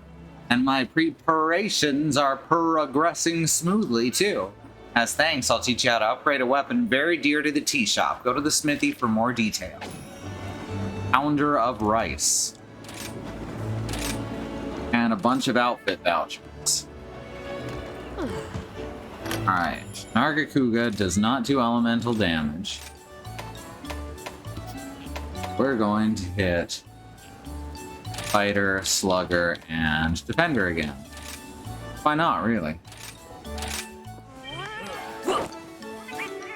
and my preparations are progressing smoothly, too. As thanks, I'll teach you how to upgrade a weapon very dear to the tea shop. Go to the smithy for more detail. Pounder of rice. And a bunch of outfit vouchers. Alright. Nargacuga does not do elemental damage. We're going to hit Fighter, Slugger, and Defender again. Why not, really?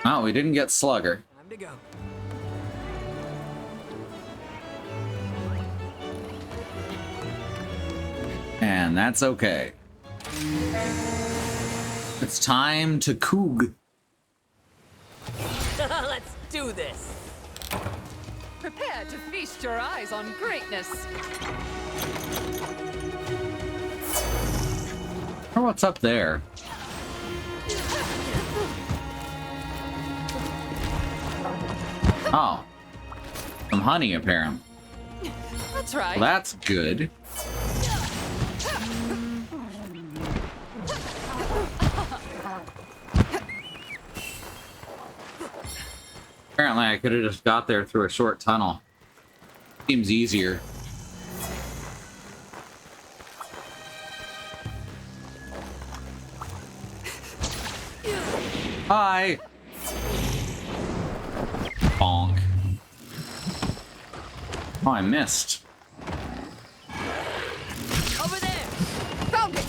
Oh, we didn't get Slugger. Time to go. And that's okay. It's time to Coog. Let's do this. Prepare to feast your eyes on greatness. Or what's up there? Oh. Some honey, apparently. That's right. Well, that's good. Apparently, I could have just got there through a short tunnel. Seems easier. Hi! Bonk. Oh, I missed. Over there. Found it.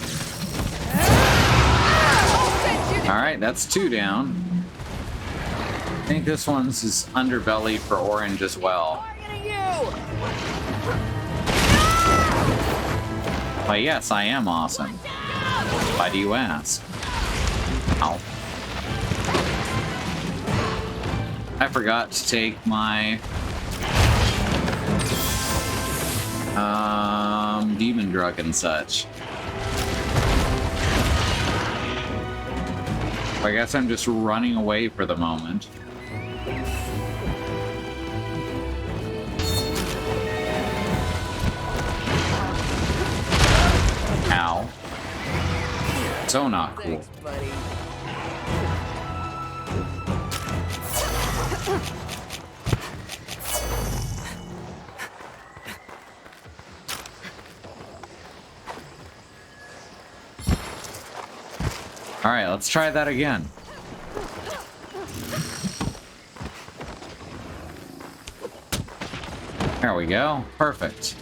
Alright, that's 2 down. I think this one's his underbelly for orange as well. Targeting you. But yes, I am awesome. Why do you ask? Ow. I forgot to take my demon drug and such. I guess I'm just running away for the moment. Ow. So not cool. Thanks, buddy. Alright, let's try that again. There we go. Perfect.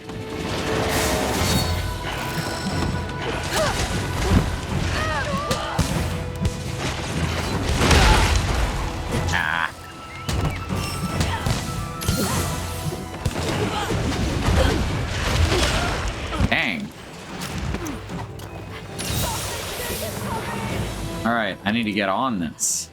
Ah. Dang. Alright, I need to get on this.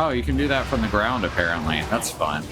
Oh, you can do that from the ground, apparently. That's fun.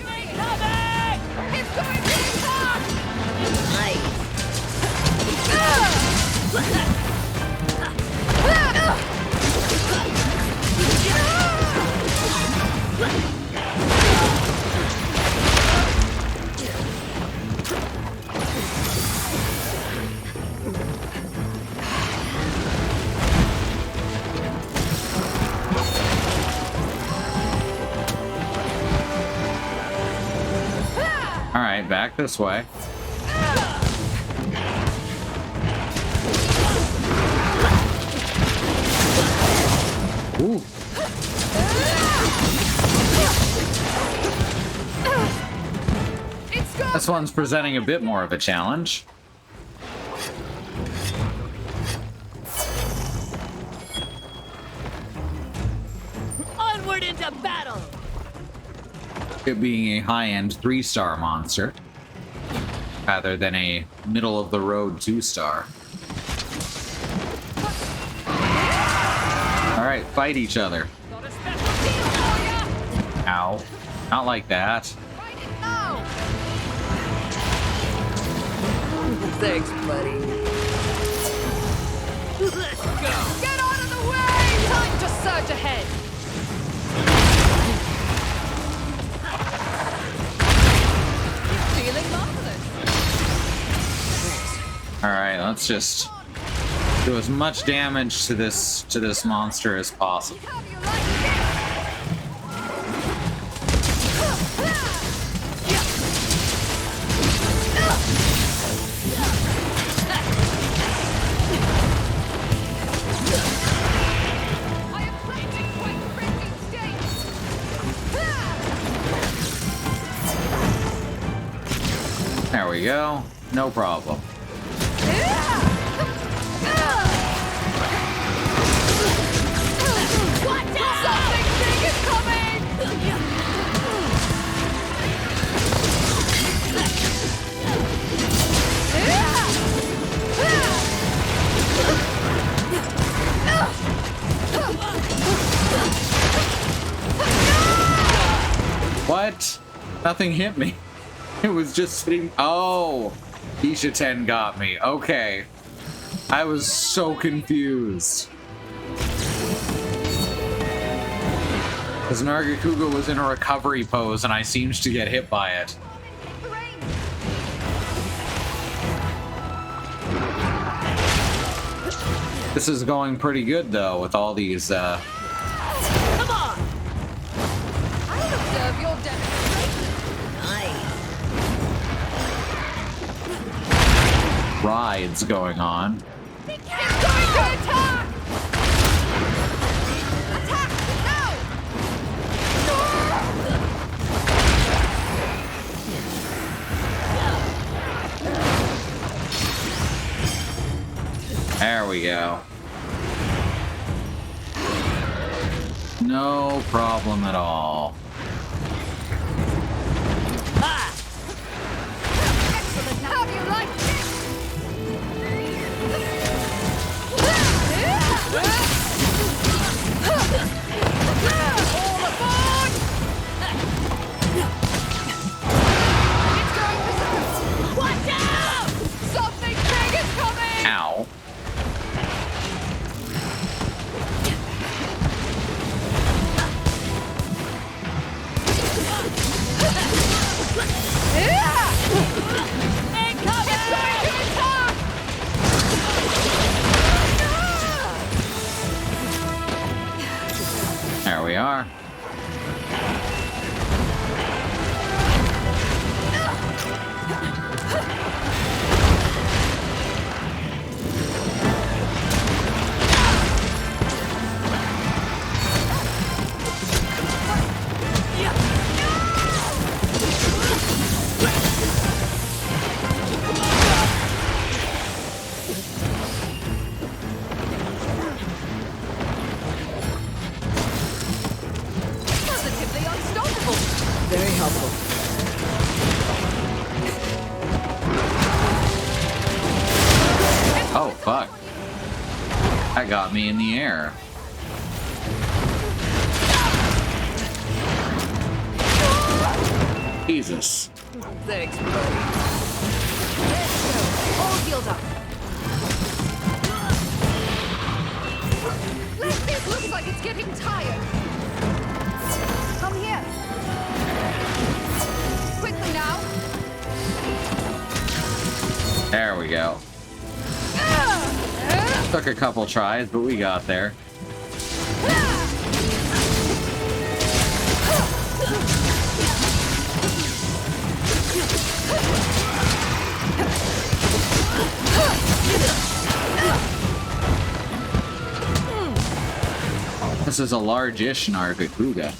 Alright, back this way. Ooh. This one's presenting a bit more of a challenge. Onward into battle! It being a high-end 3-star monster, rather than a middle-of-the-road 2-star. Alright, fight each other. Got a special deal for ya! Ow. Not like that. Fight it now! Thanks, buddy. Let's go! Get out of the way! Time to surge ahead! You're feeling marvelous! Alright, let's just do as much damage to this monster as possible. How do you like this? I am planting quite friendly states. There we go. No problem. Something big is coming! What? Nothing hit me. It was just sitting. Oh, Isha 10 got me. Okay. I was so confused. Because Nargacuga was in a recovery pose and I seemed to get hit by it. This is going pretty good though with all these Come on! I'll observe your demonstration. Nice. rides going on. It's going to attack! Attack now! There we go. No problem at all. Excellent! How do you like this? All aboard! It's going berserk! Watch out! Something big is coming! Ow. It's going to attack! There we are. Positively unstoppable! Very helpful. Oh, fuck. That got me in the air. Jesus. Thanks, buddy. All healed up. This looks like it's getting tired. Come here. Quickly now. There we go. Took a couple tries, but we got there. This is a large-ish Nargacuga.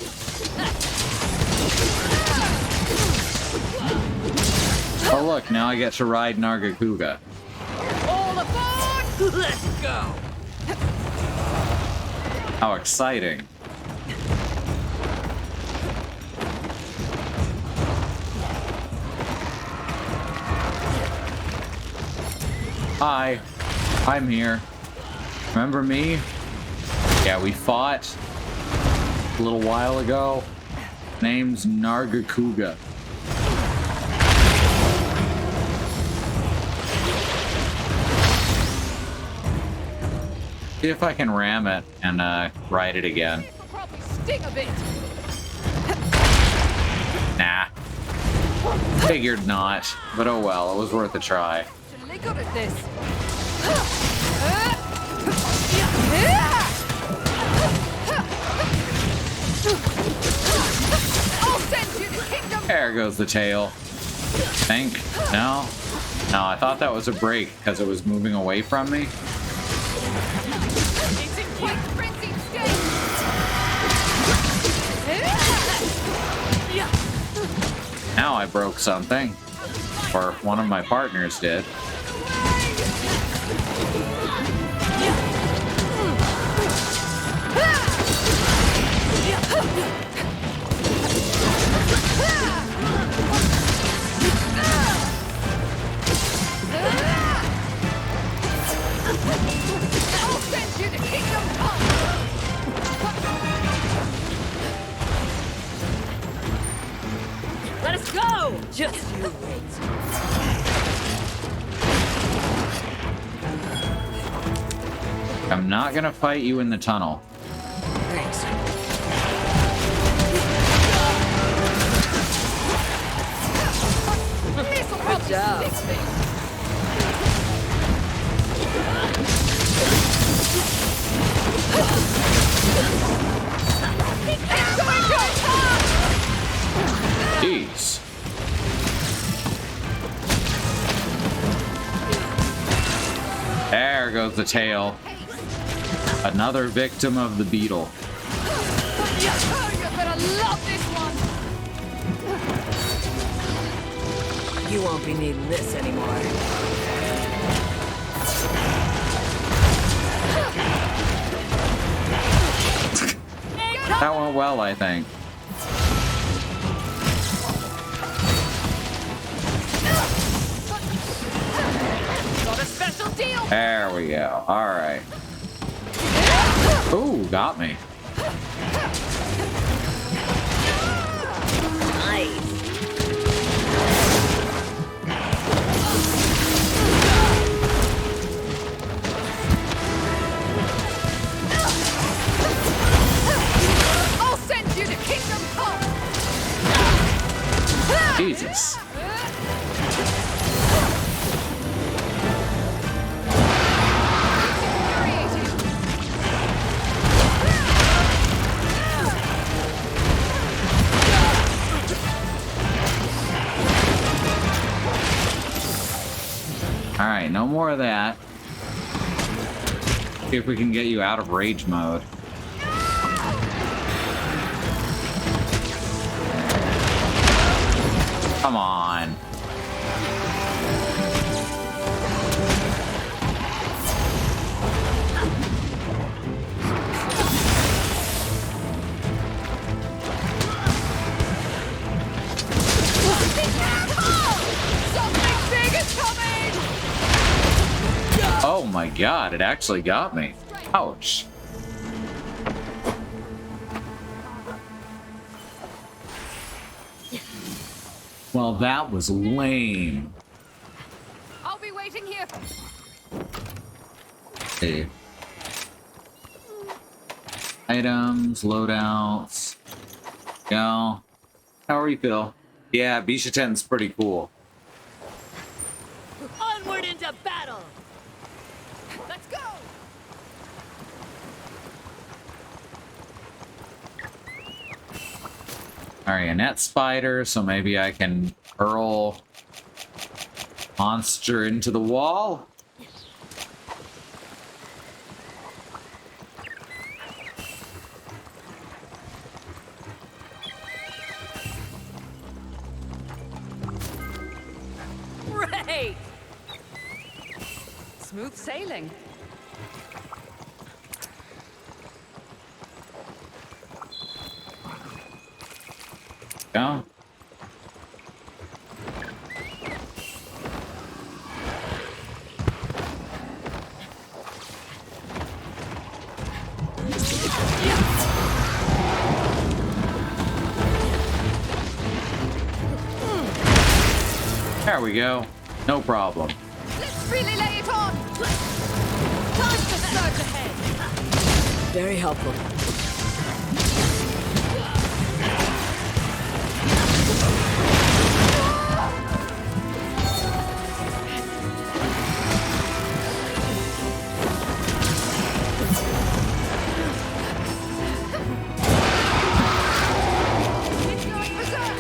Oh look, now I get to ride Nargacuga. All aboard! Let's go! How exciting. Hi, I'm here. Remember me? Yeah, we fought a little while ago. Name's Nargacuga. See if I can ram it and ride it again. Probably sting a bit. Nah. Figured not, but oh well, it was worth a try. Really good at this. I'll send you to kingdom. There goes the tail. Think? No? No, I thought that was a break because it was moving away from me. It's in quite frenzied state. Now I broke something. Or one of my partners did. I'll send you to kingdom come. Let us go! Just you wait. I'm not gonna fight you in the tunnel. Thanks. This'll Good probably job. fix me. It's going to attack! Jeez. There goes the tail. Another victim of the beetle. Oh, you're gonna love this one. You won't be needing this anymore. That went well, I think. Got a special deal. There we go. Alright. Ooh, got me. Nice. I'll send you to kingdom come. Jesus. Alright, no more of that. See if we can get you out of rage mode. Come on. Something big is coming. Oh my god, it actually got me. Ouch. Well, that was lame. I'll be waiting here. Hey. Items, loadouts. Go. How are you, Phil? Yeah, Bishaten's pretty cool. Onward into battle! Let's go. Marionette spider, so maybe I can hurl monster into the wall. Smooth sailing. Yeah. There we go. No problem. Let's really lay it on! Time to surge ahead! Very helpful. It's going berserk!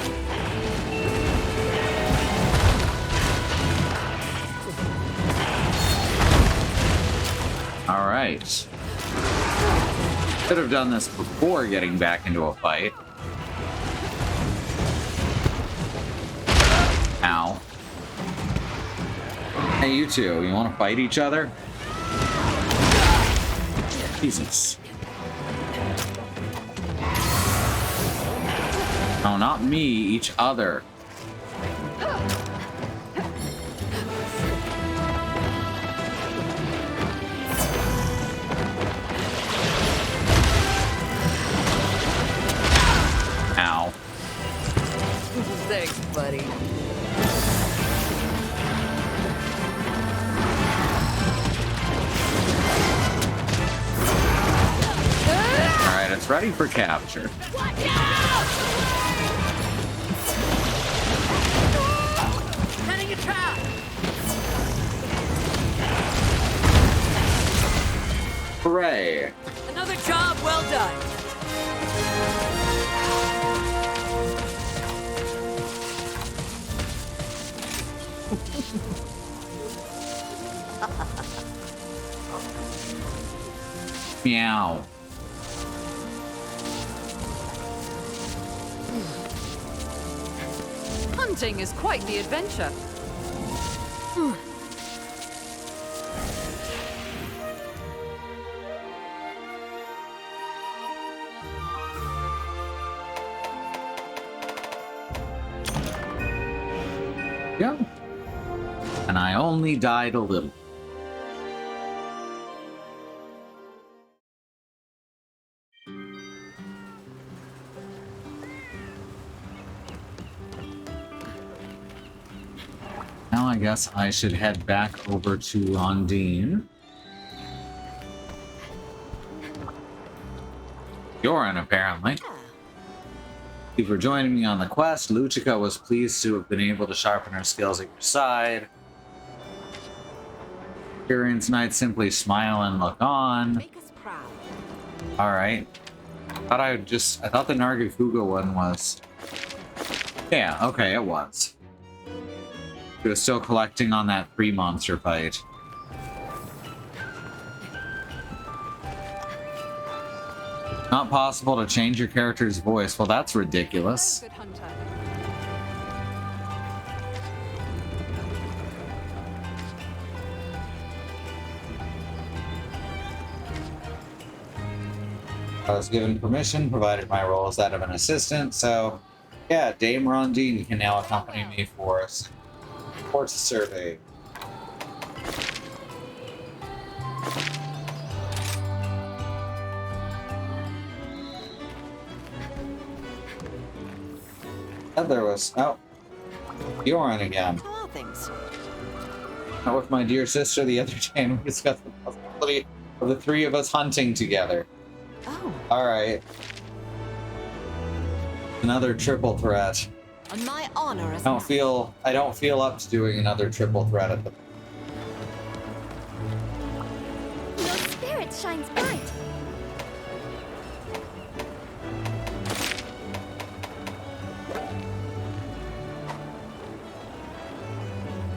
All right. Could have done this before getting back into a fight. Ow. Hey, you two, you want to fight each other? Jesus. No, not me, each other. Ow. Thanks, buddy. Alright, it's ready for capture. Setting a trap! Hooray! Another job well done. Meow. Hunting is quite the adventure. Yeah. And I only died a little. Now I guess I should head back over to Ondine. Yorin, apparently. Thank you for joining me on the quest. Luchika was pleased to have been able to sharpen her skills at your side. Experience Knight simply smile and look on. Make us proud. Alright. I thought the Nargacuga one was... Yeah, okay, it was. He was still collecting on that pre-monster fight. Not possible to change your character's voice. Well, that's ridiculous. Good hunter. I was given permission, provided my role is that of an assistant, so yeah, Dame Rondine can now accompany me for a sports survey. And there was, oh, Yorin again. How are things? Not with my dear sister the other day, and we discussed the possibility of the three of us hunting together. Oh, Alright. Another triple threat. on my honor as I don't feel up to doing another triple threat at the Your spirit shines bright.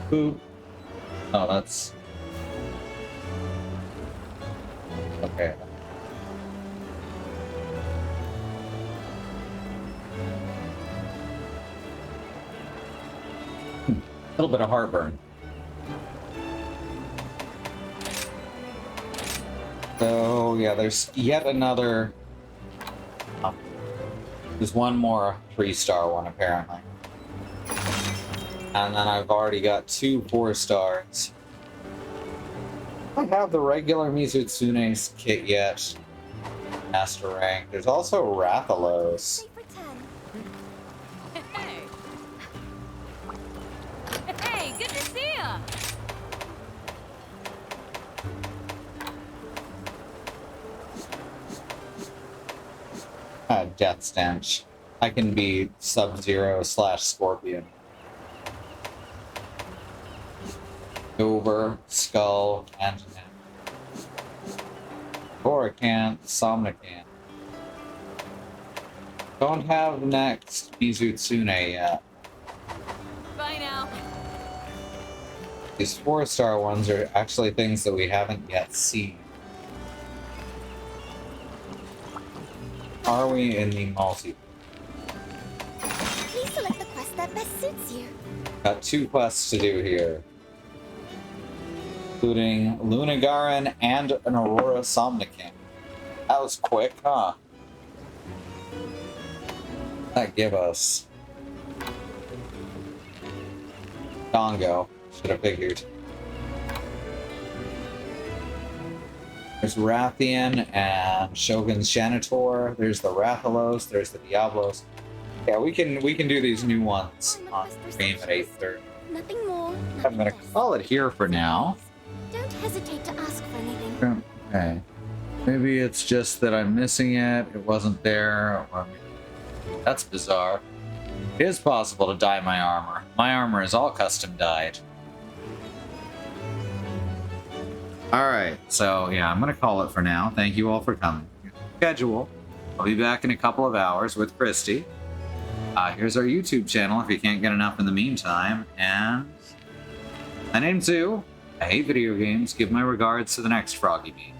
Boop. Oh, that's... Okay. A little bit of heartburn. So, yeah, there's yet another... there's one more 3-star one, apparently. And then I've already got 2 4-stars. I don't have the regular Mizutsune's kit yet. Master rank. There's also Rathalos. Play for 10. Hey. Hey, good to see ya. Death Stench. I can be Sub-Zero / Scorpion. Over, Skull, and Korikant, Somnicant. Don't have next Mizutsune yet. Bye now. These 4-star ones are actually things that we haven't yet seen. Are we in the multi? Please select the quest that best suits you. Got 2 quests to do here, including Lunagaran and an Aurora Somnicant. That was quick, huh? That give us Dongo. Should have figured. There's Rathian and Shogun's Janitor. There's the Rathalos. There's the Diablos. Yeah, we can do these new ones on stream at 8:30. Nothing more. I'm nothing gonna less. call it here for now. Don't hesitate to ask for anything. Okay. Maybe it's just that I'm missing it. It wasn't there. Or that's bizarre. It is possible to dye my armor. My armor is all custom dyed. Alright, so yeah, I'm gonna call it for now. Thank you all for coming. Schedule. I'll be back in a couple of hours with Christy. Here's our YouTube channel if you can't get enough in the meantime. And my name's Zoo. I hate video games. Give my regards to the next Froggy Bean.